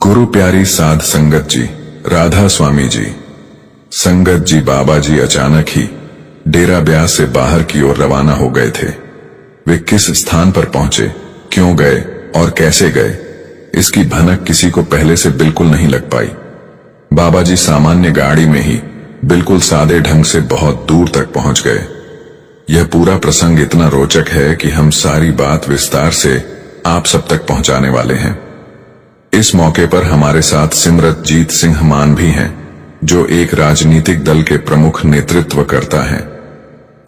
गुरु प्यारी साध संगत जी, राधा स्वामी जी। संगत जी, बाबा जी अचानक ही डेरा ब्यास से बाहर की ओर रवाना हो गए थे। वे किस स्थान पर पहुंचे, क्यों गए और कैसे गए, इसकी भनक किसी को पहले से बिल्कुल नहीं लग पाई। बाबा जी सामान्य गाड़ी में ही बिल्कुल सादे ढंग से बहुत दूर तक पहुंच गए। यह पूरा प्रसंग इतना रोचक है कि हम सारी बात विस्तार से आप सब तक पहुंचाने वाले हैं। इस मौके पर हमारे साथ सिमरतजीत सिंह मान भी हैं, जो एक राजनीतिक दल के प्रमुख नेतृत्व करता है।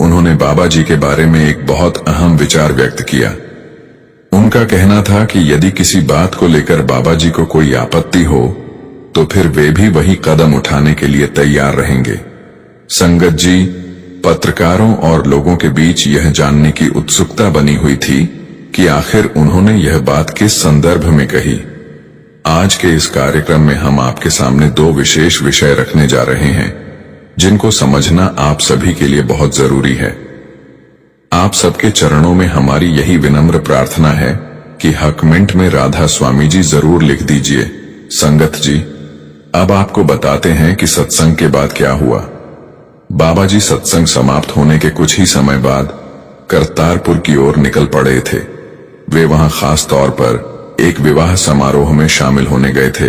उन्होंने बाबा जी के बारे में एक बहुत अहम विचार व्यक्त किया। उनका कहना था कि यदि किसी बात को लेकर बाबा जी को कोई आपत्ति हो तो फिर वे भी वही कदम उठाने के लिए तैयार रहेंगे। संगत जी, पत्रकारों और लोगों के बीच यह जानने की उत्सुकता बनी हुई थी कि आखिर उन्होंने यह बात किस संदर्भ में कही। आज के इस कार्यक्रम में हम आपके सामने दो विशेष विषय रखने जा रहे हैं, जिनको समझना आप सभी के लिए बहुत जरूरी है। आप सबके चरणों में हमारी यही विनम्र प्रार्थना है कि हकमेंट में राधा स्वामी जी जरूर लिख दीजिए। संगत जी, अब आपको बताते हैं कि सत्संग के बाद क्या हुआ। बाबा जी सत्संग समाप्त होने के कुछ ही समय बाद करतारपुर की ओर निकल पड़े थे। वे वहां खास तौर पर एक विवाह समारोह में शामिल होने गए थे,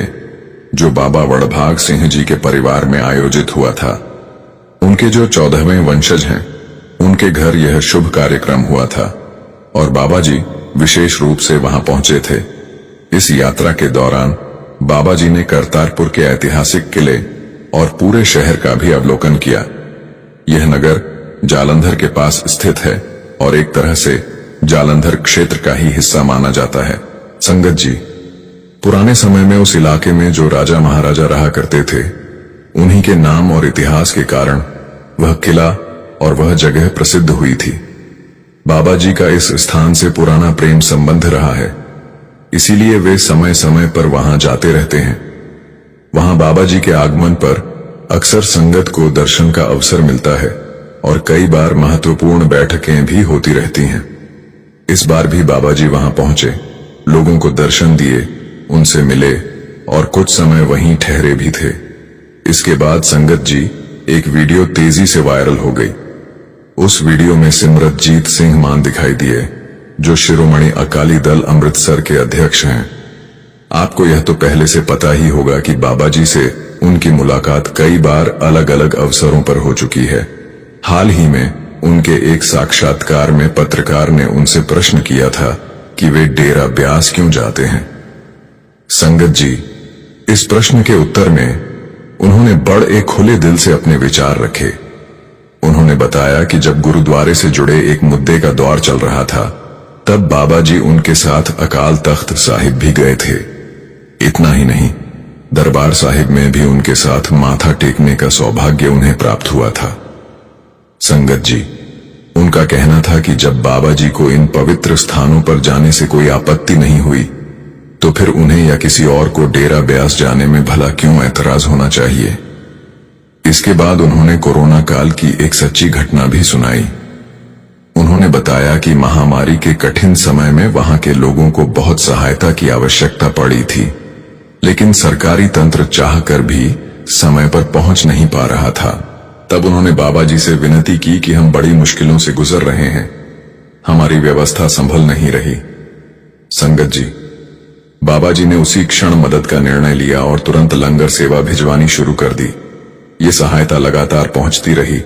जो बाबा वड़भाग सिंह जी के परिवार में आयोजित हुआ था। उनके जो 14वें वंशज हैं, उनके घर यह शुभ कार्यक्रम हुआ था और बाबा जी विशेष रूप से वहां पहुंचे थे। इस यात्रा के दौरान बाबा जी ने करतारपुर के ऐतिहासिक किले और पूरे शहर का भी अवलोकन किया। यह नगर जालंधर के पास स्थित है और एक तरह से जालंधर क्षेत्र का ही हिस्सा माना जाता है। संगत जी, पुराने समय में उस इलाके में जो राजा महाराजा रहा करते थे, उन्हीं के नाम और इतिहास के कारण वह किला और वह जगह प्रसिद्ध हुई थी। बाबा जी का इस स्थान से पुराना प्रेम संबंध रहा है, इसीलिए वे समय समय पर वहां जाते रहते हैं। वहां बाबा जी के आगमन पर अक्सर संगत को दर्शन का अवसर मिलता है और कई बार महत्वपूर्ण बैठकें भी होती रहती हैं। इस बार भी बाबा जी वहां पहुंचे, लोगों को दर्शन दिए, उनसे मिले और कुछ समय वहीं ठहरे भी थे। इसके बाद संगत जी, एक वीडियो तेजी से वायरल हो गई। उस वीडियो में सिमरतजीत सिंह मान दिखाई दिए, जो शिरोमणि अकाली दल अमृतसर के अध्यक्ष हैं। आपको यह तो पहले से पता ही होगा कि बाबा जी से उनकी मुलाकात कई बार अलग अलग अवसरों पर हो चुकी है। हाल ही में उनके एक साक्षात्कार में पत्रकार ने उनसे प्रश्न किया था कि वे डेरा ब्यास क्यों जाते हैं। संगत जी, इस प्रश्न के उत्तर में उन्होंने बड़े खुले दिल से अपने विचार रखे। उन्होंने बताया कि जब गुरुद्वारे से जुड़े एक मुद्दे का दौर चल रहा था, तब बाबा जी उनके साथ अकाल तख्त साहिब भी गए थे। इतना ही नहीं, दरबार साहिब में भी उनके साथ माथा टेकने का सौभाग्य उन्हें प्राप्त हुआ था। संगत जी, उनका कहना था कि जब बाबा जी को इन पवित्र स्थानों पर जाने से कोई आपत्ति नहीं हुई, तो फिर उन्हें या किसी और को डेरा ब्यास जाने में भला क्यों ऐतराज होना चाहिए। इसके बाद उन्होंने कोरोना काल की एक सच्ची घटना भी सुनाई। उन्होंने बताया कि महामारी के कठिन समय में वहां के लोगों को बहुत सहायता की आवश्यकता पड़ी थी, लेकिन सरकारी तंत्र चाहकर भी समय पर पहुंच नहीं पा रहा था। तब उन्होंने बाबा जी से विनती की कि हम बड़ी मुश्किलों से गुजर रहे हैं, हमारी व्यवस्था संभल नहीं रही। संगत जी, बाबा जी ने उसी क्षण मदद का निर्णय लिया और तुरंत लंगर सेवा भिजवानी शुरू कर दी। ये सहायता लगातार पहुंचती रही,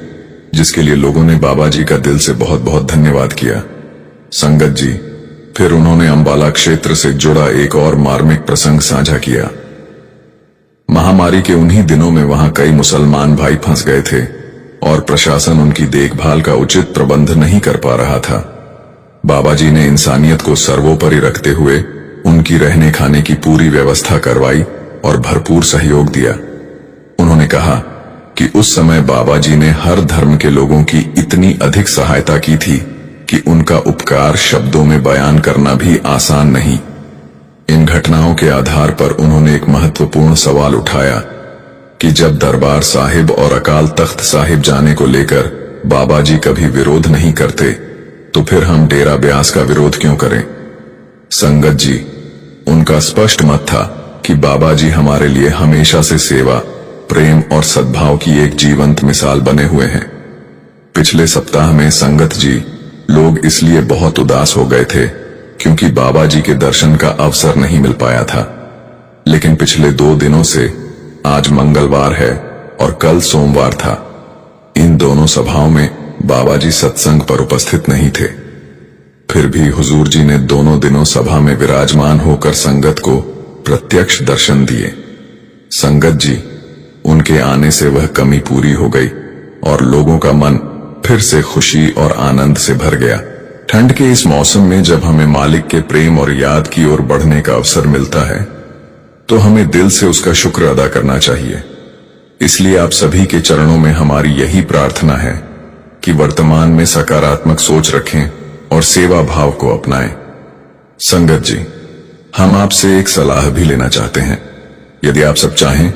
जिसके लिए लोगों ने बाबा जी का दिल से बहुत बहुत धन्यवाद किया। संगत जी, फिर उन्होंने अंबाला क्षेत्र से जुड़ा एक और मार्मिक प्रसंग साझा किया। महामारी के उन्हीं दिनों में वहां कई मुसलमान भाई फंस गए थे और प्रशासन उनकी देखभाल का उचित प्रबंध नहीं कर पा रहा था। बाबा जी ने इंसानियत को सर्वोपरि रखते हुए उनकी रहने खाने की पूरी व्यवस्था करवाई और भरपूर सहयोग दिया। उन्होंने कहा कि उस समय बाबा जी ने हर धर्म के लोगों की इतनी अधिक सहायता की थी कि उनका उपकार शब्दों में बयान करना भी आसान नहीं। इन घटनाओं के आधार पर उन्होंने एक महत्वपूर्ण सवाल उठाया कि जब दरबार साहिब और अकाल तख्त साहिब जाने को लेकर बाबा जी कभी विरोध नहीं करते, तो फिर हम डेरा ब्यास का विरोध क्यों करें। संगत जी, उनका स्पष्ट मत था कि बाबा जी हमारे लिए हमेशा से सेवा, प्रेम और सद्भाव की एक जीवंत मिसाल बने हुए हैं। पिछले सप्ताह में संगत जी लोग इसलिए बहुत उदास हो गए थे क्योंकि बाबा जी के दर्शन का अवसर नहीं मिल पाया था। लेकिन पिछले 2 दिनों से, आज मंगलवार है और कल सोमवार था, इन दोनों सभाओं में बाबा जी सत्संग पर उपस्थित नहीं थे। फिर भी हुजूर जी ने दोनों दिनों सभा में विराजमान होकर संगत को प्रत्यक्ष दर्शन दिए। संगत जी, उनके आने से वह कमी पूरी हो गई और लोगों का मन फिर से खुशी और आनंद से भर गया। ठंड के इस मौसम में जब हमें मालिक के प्रेम और याद की ओर बढ़ने का अवसर मिलता है तो हमें दिल से उसका शुक्र अदा करना चाहिए। इसलिए आप सभी के चरणों में हमारी यही प्रार्थना है कि वर्तमान में सकारात्मक सोच रखें और सेवा भाव को अपनाएं। संगत जी, हम आपसे एक सलाह भी लेना चाहते हैं। यदि आप सब चाहें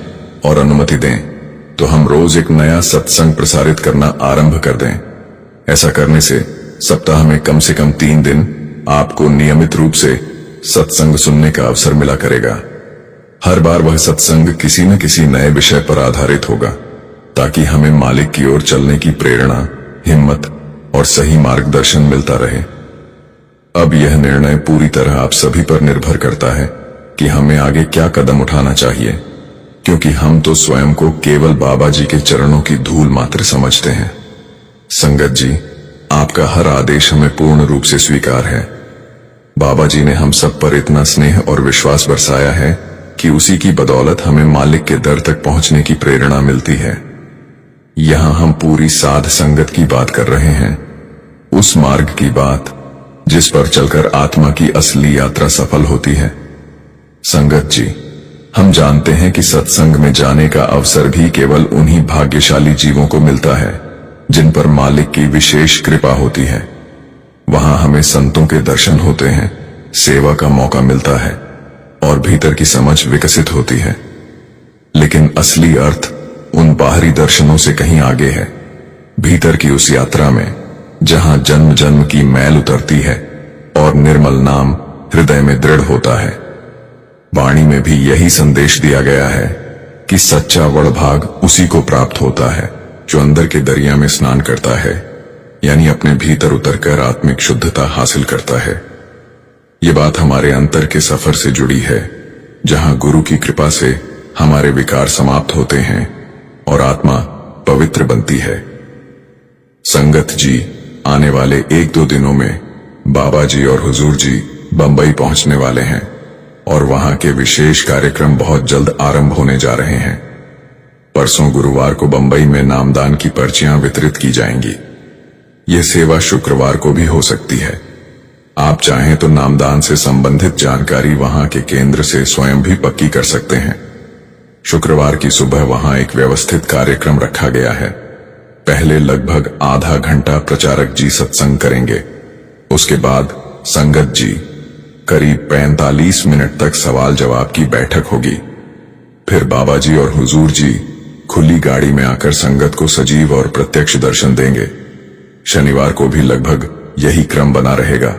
और अनुमति दें तो हम रोज एक नया सत्संग प्रसारित करना आरंभ कर दें। ऐसा करने से सप्ताह में कम से कम 3 दिन आपको नियमित रूप से सत्संग सुनने का अवसर मिला करेगा। हर बार वह सत्संग किसी न किसी नए विषय पर आधारित होगा ताकि हमें मालिक की ओर चलने की प्रेरणा, हिम्मत और सही मार्गदर्शन मिलता रहे। अब यह निर्णय पूरी तरह आप सभी पर निर्भर करता है कि हमें आगे क्या कदम उठाना चाहिए, क्योंकि हम तो स्वयं को केवल बाबा जी के चरणों की धूल मात्र समझते हैं। संगत जी, आपका हर आदेश हमें पूर्ण रूप से स्वीकार है। बाबा जी ने हम सब पर इतना स्नेह और विश्वास बरसाया है कि उसी की बदौलत हमें मालिक के दर तक पहुंचने की प्रेरणा मिलती है। यहां हम पूरी साध संगत की बात कर रहे हैं, उस मार्ग की बात जिस पर चलकर आत्मा की असली यात्रा सफल होती है। संगत जी, हम जानते हैं कि सत्संग में जाने का अवसर भी केवल उन्हीं भाग्यशाली जीवों को मिलता है जिन पर मालिक की विशेष कृपा होती है। वहां हमें संतों के दर्शन होते हैं, सेवा का मौका मिलता है और भीतर की समझ विकसित होती है। लेकिन असली अर्थ उन बाहरी दर्शनों से कहीं आगे है। भीतर की उस यात्रा में जहां जन्म जन्म की मैल उतरती है और निर्मल नाम हृदय में दृढ़ होता है। वाणी में भी यही संदेश दिया गया है कि सच्चा वड़भाग उसी को प्राप्त होता है जो अंदर के दरिया में स्नान करता है, यानी अपने भीतर उतरकर आत्मिक शुद्धता हासिल करता है। ये बात हमारे अंतर के सफर से जुड़ी है, जहां गुरु की कृपा से हमारे विकार समाप्त होते हैं और आत्मा पवित्र बनती है। संगत जी, आने वाले 1-2 दिनों में बाबा जी और हुजूर जी बंबई पहुंचने वाले हैं और वहां के विशेष कार्यक्रम बहुत जल्द आरंभ होने जा रहे हैं। परसों गुरुवार को बंबई में नामदान की पर्चियां वितरित की जाएंगी। यह सेवा शुक्रवार को भी हो सकती है। आप चाहें तो नामदान से संबंधित जानकारी वहां के केंद्र से स्वयं भी पक्की कर सकते हैं। शुक्रवार की सुबह वहां एक व्यवस्थित कार्यक्रम रखा गया है। पहले लगभग आधा घंटा प्रचारक जी सत्संग करेंगे। उसके बाद संगत जी करीब 45 मिनट तक सवाल जवाब की बैठक होगी। फिर बाबा जी और हुजूर जी खुली गाड़ी में आकर संगत को सजीव और प्रत्यक्ष दर्शन देंगे। शनिवार को भी लगभग यही क्रम बना रहेगा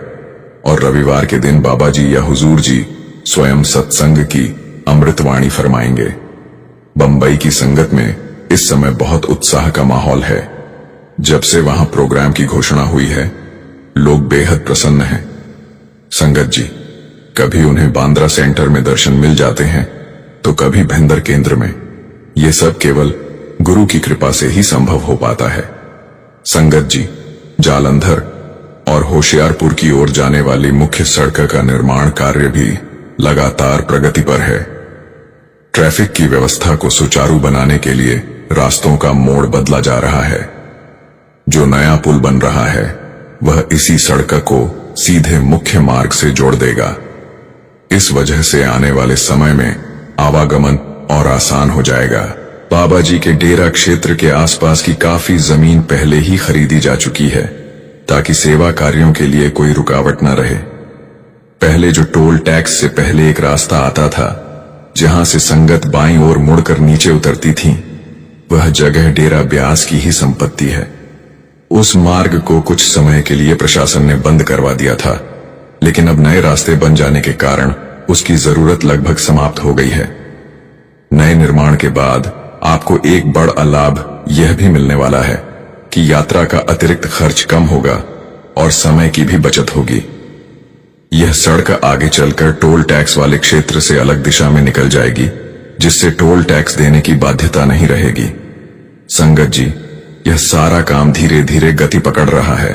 और रविवार के दिन बाबा जी या हुजूर जी स्वयं सत्संग की अमृतवाणी फरमाएंगे। बंबई की संगत में इस समय बहुत उत्साह का माहौल है। जब से वहां प्रोग्राम की घोषणा हुई है, लोग बेहद प्रसन्न हैं। संगत जी, कभी उन्हें बांद्रा सेंटर में दर्शन मिल जाते हैं तो कभी भिंदर केंद्र में। ये सब केवल गुरु की कृपा से ही संभव हो पाता है। संगत जी, जालंधर और होशियारपुर की ओर जाने वाली मुख्य सड़क का निर्माण कार्य भी लगातार प्रगति पर है। ट्रैफिक की व्यवस्था को सुचारू बनाने के लिए रास्तों का मोड़ बदला जा रहा है। जो नया पुल बन रहा है वह इसी सड़क को सीधे मुख्य मार्ग से जोड़ देगा। इस वजह से आने वाले समय में आवागमन और आसान हो जाएगा। बाबा जी के डेरा क्षेत्र के आसपास की काफी जमीन पहले ही खरीदी जा चुकी है ताकि सेवा कार्यों के लिए कोई रुकावट न रहे। पहले जो टोल टैक्स से पहले एक रास्ता आता था जहां से संगत बाईं ओर मुड़कर नीचे उतरती थी, वह जगह डेरा ब्यास की ही संपत्ति है। उस मार्ग को कुछ समय के लिए प्रशासन ने बंद करवा दिया था, लेकिन अब नए रास्ते बन जाने के कारण उसकी जरूरत लगभग समाप्त हो गई है। नए निर्माण के बाद आपको एक बड़ा लाभ यह भी मिलने वाला है कि यात्रा का अतिरिक्त खर्च कम होगा और समय की भी बचत होगी। यह सड़क आगे चलकर टोल टैक्स वाले क्षेत्र से अलग दिशा में निकल जाएगी, जिससे टोल टैक्स देने की बाध्यता नहीं रहेगी। संगत जी, यह सारा काम धीरे धीरे गति पकड़ रहा है।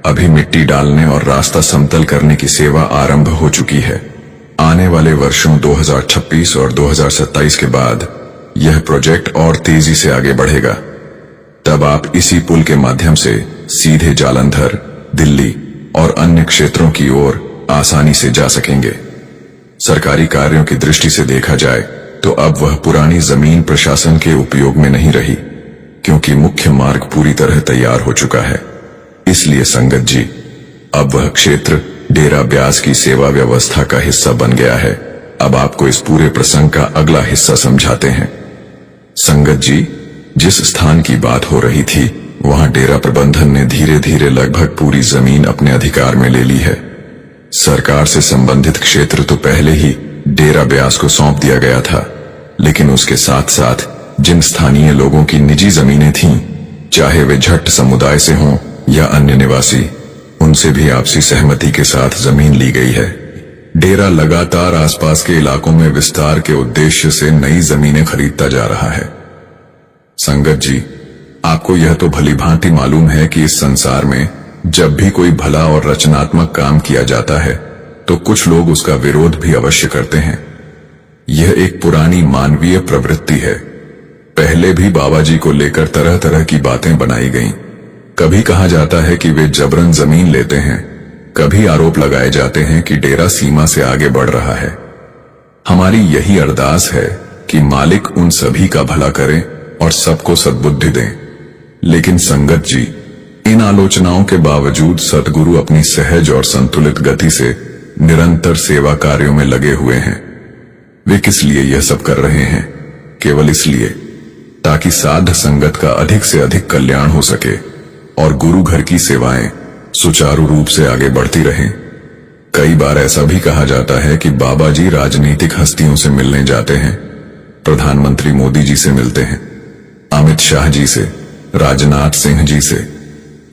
अभी मिट्टी डालने और रास्ता समतल करने की सेवा आरंभ हो चुकी है। आने वाले वर्षों 2026 और 2027 के बाद यह प्रोजेक्ट और तेजी से आगे बढ़ेगा। तब आप इसी पुल के माध्यम से सीधे जालंधर, दिल्ली और अन्य क्षेत्रों की ओर आसानी से जा सकेंगे। सरकारी कार्यों की दृष्टि से देखा जाए तो अब वह पुरानी जमीन प्रशासन के उपयोग में नहीं रही, क्योंकि मुख्य मार्ग पूरी तरह तैयार हो चुका है। इसलिए संगत जी, अब वह क्षेत्र डेरा ब्यास की सेवा व्यवस्था का हिस्सा बन गया है। अब आपको इस पूरे प्रसंग का अगला हिस्सा समझाते हैं। संगत जी, जिस स्थान की बात हो रही थी, वहां डेरा प्रबंधन ने धीरे धीरे लगभग पूरी जमीन अपने अधिकार में ले ली है। सरकार से संबंधित क्षेत्र तो पहले ही डेरा ब्यास को सौंप दिया गया था, लेकिन उसके साथ साथ जिन स्थानीय लोगों की निजी जमीनें थीं, चाहे वे जट समुदाय से हों या अन्य निवासी, उनसे भी आपसी सहमति के साथ जमीन ली गई है। डेरा लगातार आसपास के इलाकों में विस्तार के उद्देश्य से नई जमीनें खरीदता जा रहा है। संगत जी, आपको यह तो भली भांति मालूम है कि इस संसार में जब भी कोई भला और रचनात्मक काम किया जाता है तो कुछ लोग उसका विरोध भी अवश्य करते हैं। यह एक पुरानी मानवीय प्रवृत्ति है। पहले भी बाबा जी को लेकर तरह तरह की बातें बनाई गईं। कभी कहा जाता है कि वे जबरन जमीन लेते हैं, कभी आरोप लगाए जाते हैं कि डेरा सीमा से आगे बढ़ रहा है। हमारी यही अरदास है कि मालिक उन सभी का भला करें और सबको सद्बुद्धि दें। लेकिन संगत जी, इन आलोचनाओं के बावजूद सतगुरु अपनी सहज और संतुलित गति से निरंतर सेवा कार्यों में लगे हुए हैं। वे किस लिए यह सब कर रहे हैं? केवल इसलिए ताकि साध संगत का अधिक से अधिक कल्याण हो सके और गुरु घर की सेवाएं सुचारू रूप से आगे बढ़ती रहें। कई बार ऐसा भी कहा जाता है कि बाबा जी राजनीतिक हस्तियों से मिलने जाते हैं। प्रधानमंत्री मोदी जी से मिलते हैं, अमित शाह जी से, राजनाथ सिंह जी से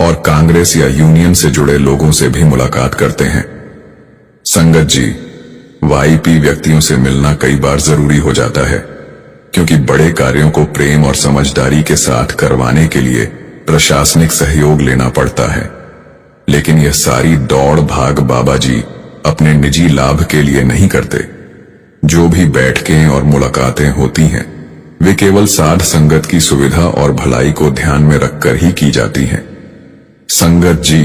और कांग्रेस या यूनियन से जुड़े लोगों से भी मुलाकात करते हैं। संगत जी, वाईपी व्यक्तियों से मिलना कई बार जरूरी हो जाता है, क्योंकि बड़े कार्यों को प्रेम और समझदारी के साथ करवाने के लिए प्रशासनिक सहयोग लेना पड़ता है। लेकिन यह सारी दौड़ भाग बाबा जी अपने निजी लाभ के लिए नहीं करते। जो भी बैठकें और मुलाकातें होती हैं, वे केवल साध संगत की सुविधा और भलाई को ध्यान में रखकर ही की जाती हैं। संगत जी,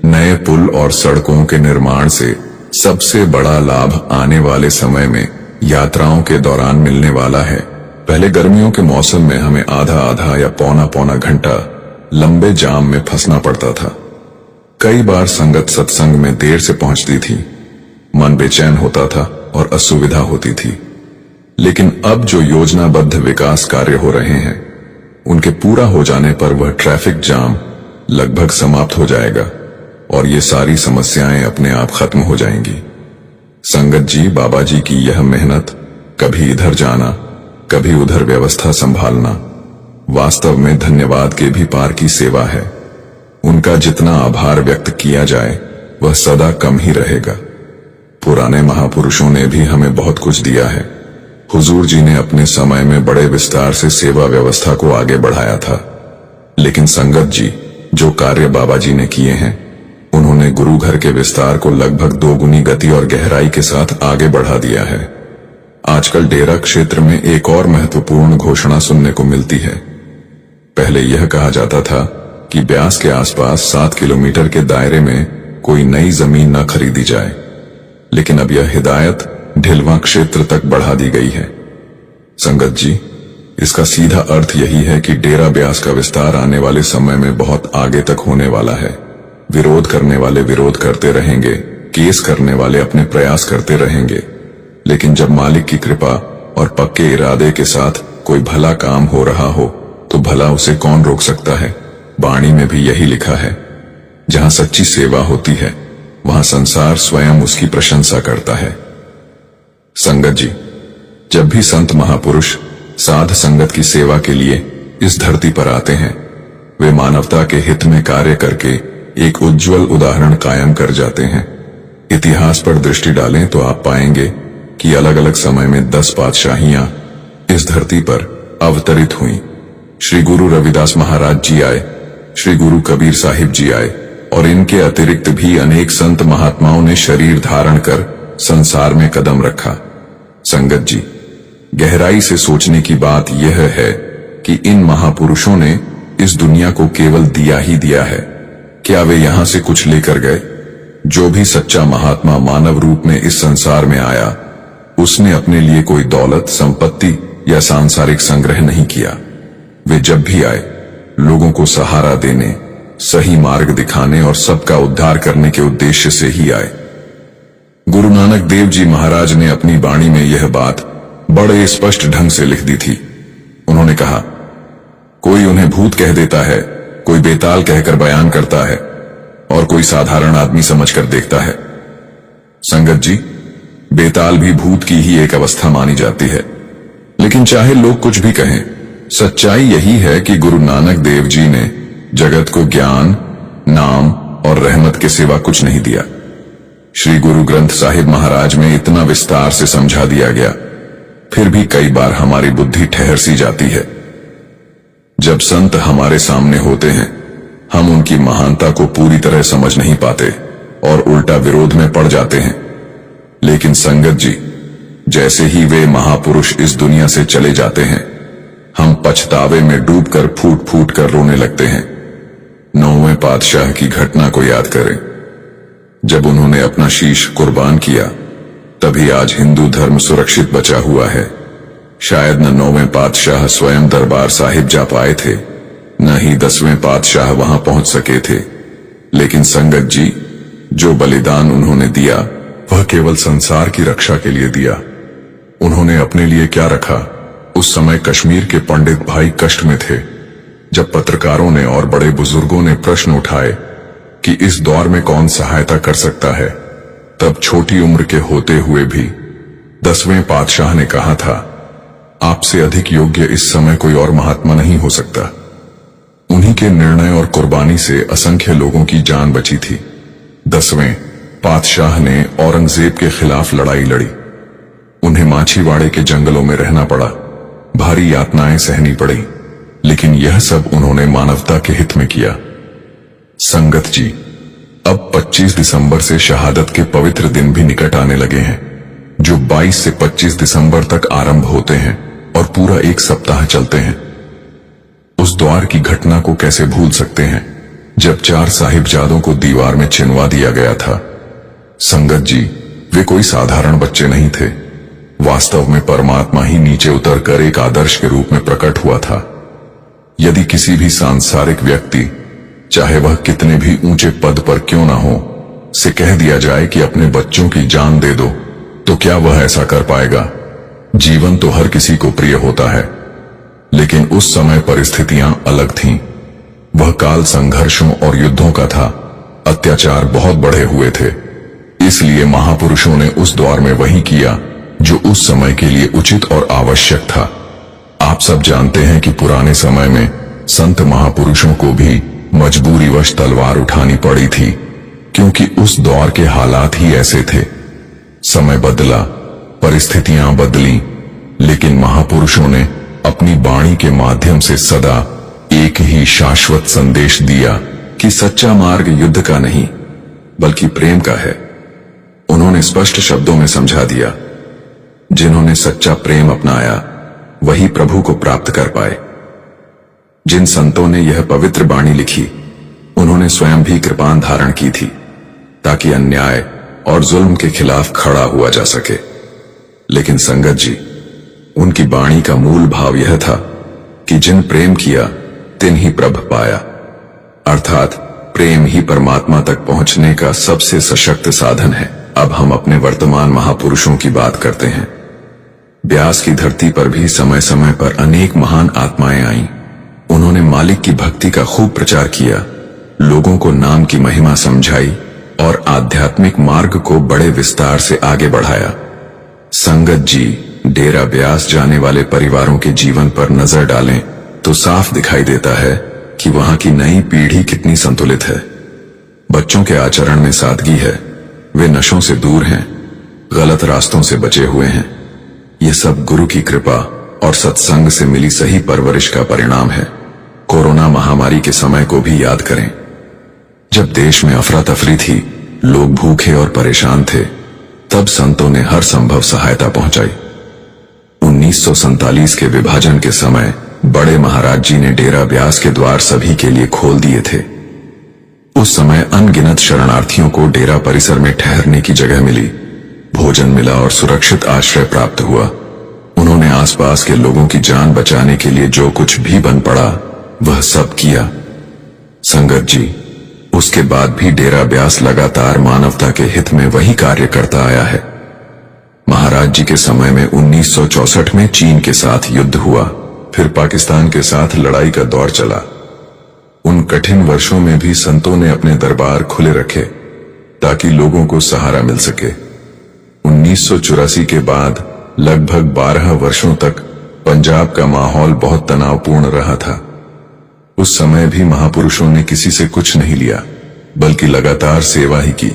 नए पुल और सड़कों के निर्माण से सबसे बड़ा लाभ आने वाले समय में यात्राओं के दौरान मिलने वाला है। पहले गर्मियों के मौसम में हमें आधा आधा या पौना पौना घंटा लंबे जाम में फंसना पड़ता था। कई बार संगत सत्संग में देर से पहुंचती थी, मन बेचैन होता था और असुविधा होती थी। लेकिन अब जो योजनाबद्ध विकास कार्य हो रहे हैं, उनके पूरा हो जाने पर वह ट्रैफिक जाम लगभग समाप्त हो जाएगा और ये सारी समस्याएं अपने आप खत्म हो जाएंगी। संगत जी, बाबा जी की यह मेहनत, कभी इधर जाना कभी उधर व्यवस्था संभालना, वास्तव में धन्यवाद के भी पार की सेवा है। उनका जितना आभार व्यक्त किया जाए वह सदा कम ही रहेगा। पुराने महापुरुषों ने भी हमें बहुत कुछ दिया है। हुजूर जी ने अपने समय में बड़े विस्तार से सेवा व्यवस्था को आगे बढ़ाया था। लेकिन संगत जी, जो कार्य बाबा जी ने किए हैं, उन्होंने गुरु घर के विस्तार को लगभग दोगुनी गति और गहराई के साथ आगे बढ़ा दिया है। आजकल डेरा क्षेत्र में एक और महत्वपूर्ण घोषणा सुनने को मिलती है। पहले यह कहा जाता था कि ब्यास के आसपास 7 किलोमीटर के दायरे में कोई नई जमीन न खरीदी जाए, लेकिन अब यह हिदायत ढिलवा क्षेत्र तक बढ़ा दी गई है। संगत जी, इसका सीधा अर्थ यही है कि डेरा ब्यास का विस्तार आने वाले समय में बहुत आगे तक होने वाला है। विरोध करने वाले विरोध करते रहेंगे, केस करने वाले अपने प्रयास करते रहेंगे, लेकिन जब मालिक की कृपा और पक्के इरादे के साथ कोई भला काम हो रहा हो तो भला उसे कौन रोक सकता है। वाणी में भी यही लिखा है, जहां सच्ची सेवा होती है वहां संसार स्वयं उसकी प्रशंसा करता है। संगत जी, जब भी संत महापुरुष साध संगत की सेवा के लिए इस धरती पर आते हैं, वे मानवता के हित में कार्य करके एक उज्जवल उदाहरण कायम कर जाते हैं। इतिहास पर दृष्टि डालें तो आप पाएंगे कि अलग अलग समय में 10 पातशाहियां इस धरती पर अवतरित हुई। श्री गुरु रविदास महाराज जी आए, श्री गुरु कबीर साहिब जी आए, और इनके अतिरिक्त भी अनेक संत महात्माओं ने शरीर धारण कर संसार में कदम रखा। संगत जी, गहराई से सोचने की बात यह है कि इन महापुरुषों ने इस दुनिया को केवल दिया ही दिया है। क्या वे यहां से कुछ लेकर गए? जो भी सच्चा महात्मा मानव रूप में इस संसार में आया, उसने अपने लिए कोई दौलत, संपत्ति या सांसारिक संग्रह नहीं किया। वे जब भी आए, लोगों को सहारा देने, सही मार्ग दिखाने और सबका उद्धार करने के उद्देश्य से ही आए। गुरु नानक देव जी महाराज ने अपनी वाणी में यह बात बड़े स्पष्ट ढंग से लिख दी थी। उन्होंने कहा, कोई उन्हें भूत कह देता है, कोई बेताल कहकर बयान करता है और कोई साधारण आदमी समझकर देखता है। संगत जी, बेताल भी भूत की ही एक अवस्था मानी जाती है। लेकिन चाहे लोग कुछ भी कहें, सच्चाई यही है कि गुरु नानक देव जी ने जगत को ज्ञान, नाम और रहमत के सिवा कुछ नहीं दिया। श्री गुरु ग्रंथ साहिब महाराज में इतना विस्तार से समझा दिया गया, फिर भी कई बार हमारी बुद्धि ठहर सी जाती है। जब संत हमारे सामने होते हैं, हम उनकी महानता को पूरी तरह समझ नहीं पाते और उल्टा विरोध में पड़ जाते हैं। लेकिन संगत जी, जैसे ही वे महापुरुष इस दुनिया से चले जाते हैं, हम पछतावे में डूबकर फूट फूट कर रोने लगते हैं। 9वें पातशाह की घटना को याद करें। जब उन्होंने अपना शीश कुर्बान किया, तभी आज हिंदू धर्म सुरक्षित बचा हुआ है। शायद न 9वें पातशाह स्वयं दरबार साहिब जा पाए थे, न ही 10वें पातशाह वहां पहुंच सके थे। लेकिन संगत जी, जो बलिदान उन्होंने दिया, वह केवल संसार की रक्षा के लिए दिया। उन्होंने अपने लिए क्या रखा? उस समय कश्मीर के पंडित भाई कष्ट में थे। जब पत्रकारों ने और बड़े बुजुर्गों ने प्रश्न उठाए कि इस दौर में कौन सहायता कर सकता है, तब छोटी उम्र के होते हुए भी 10वें पातशाह ने कहा था, आपसे अधिक योग्य इस समय कोई और महात्मा नहीं हो सकता। उन्हीं के निर्णय और कुर्बानी से असंख्य लोगों की जान बची थी। 10वें पातशाह ने औरंगजेब के खिलाफ लड़ाई लड़ी। उन्हें माछीवाड़े के जंगलों में रहना पड़ा, भारी यातनाएं सहनी पड़ी, लेकिन यह सब उन्होंने मानवता के हित में किया। संगत जी, अब 25 दिसंबर से शहादत के पवित्र दिन भी निकट आने लगे हैं, जो 22 से 25 दिसंबर तक आरंभ होते हैं और पूरा एक सप्ताह चलते हैं। उस द्वार की घटना को कैसे भूल सकते हैं, जब 4 साहिबजादों को दीवार में चिनवा दिया गया था। संगत जी, वे कोई साधारण बच्चे नहीं थे। वास्तव में परमात्मा ही नीचे उतरकर एक आदर्श के रूप में प्रकट हुआ था। यदि किसी भी सांसारिक व्यक्ति, चाहे वह कितने भी ऊंचे पद पर क्यों ना हो, से कह दिया जाए कि अपने बच्चों की जान दे दो, तो क्या वह ऐसा कर पाएगा? जीवन तो हर किसी को प्रिय होता है, लेकिन उस समय परिस्थितियां अलग थीं। वह काल संघर्षों और युद्धों का था। अत्याचार बहुत बढ़े हुए थे। इसलिए महापुरुषों ने उस दौर में वही किया जो उस समय के लिए उचित और आवश्यक था। आप सब जानते हैं कि पुराने समय में संत महापुरुषों को भी मजबूरीवश तलवार उठानी पड़ी थी, क्योंकि उस दौर के हालात ही ऐसे थे। समय बदला, परिस्थितियां बदली, लेकिन महापुरुषों ने अपनी वाणी के माध्यम से सदा एक ही शाश्वत संदेश दिया कि सच्चा मार्ग युद्ध का नहीं, बल्कि प्रेम का है। उन्होंने स्पष्ट शब्दों में समझा दिया, जिन्होंने सच्चा प्रेम अपनाया, वही प्रभु को प्राप्त कर पाए। जिन संतों ने यह पवित्र वाणी लिखी, उन्होंने स्वयं भी कृपान धारण की थी, ताकि अन्याय और जुल्म के खिलाफ खड़ा हुआ जा सके। लेकिन संगत जी, उनकी वाणी का मूल भाव यह था कि जिन प्रेम किया, तिन ही प्रभ पाया। अर्थात प्रेम ही परमात्मा तक पहुंचने का सबसे सशक्त साधन है। अब हम अपने वर्तमान महापुरुषों की बात करते हैं। ब्यास की धरती पर भी समय समय पर अनेक महान आत्माएं आईं। उन्होंने मालिक की भक्ति का खूब प्रचार किया, लोगों को नाम की महिमा समझाई और आध्यात्मिक मार्ग को बड़े विस्तार से आगे बढ़ाया। संगत जी, डेरा ब्यास जाने वाले परिवारों के जीवन पर नजर डालें तो साफ दिखाई देता है कि वहां की नई पीढ़ी कितनी संतुलित है। बच्चों के आचरण में सादगी है, वे नशों से दूर हैं, गलत रास्तों से बचे हुए हैं। ये सब गुरु की कृपा और सत्संग से मिली सही परवरिश का परिणाम है। कोरोना महामारी के समय को भी याद करें, जब देश में अफरा तफरी थी, लोग भूखे और परेशान थे, तब संतों ने हर संभव सहायता पहुंचाई। 1947 के विभाजन के समय बड़े महाराज जी ने डेरा ब्यास के द्वार सभी के लिए खोल दिए थे। उस समय अनगिनत शरणार्थियों को डेरा परिसर में ठहरने की जगह मिली, भोजन मिला और सुरक्षित आश्रय प्राप्त हुआ। उन्होंने आसपास के लोगों की जान बचाने के लिए जो कुछ भी बन पड़ा वह सब किया। संगत जी, उसके बाद भी डेरा ब्यास लगातार मानवता के हित में वही कार्य करता आया है। महाराज जी के समय में 1964 में चीन के साथ युद्ध हुआ, फिर पाकिस्तान के साथ लड़ाई का दौर चला। उन कठिन वर्षों में भी संतों ने अपने दरबार खुले रखे ताकि लोगों को सहारा मिल सके। 1984 के बाद लगभग 12 वर्षों तक पंजाब का माहौल बहुत तनावपूर्ण रहा था। उस समय भी महापुरुषों ने किसी से कुछ नहीं लिया, बल्कि लगातार सेवा ही की।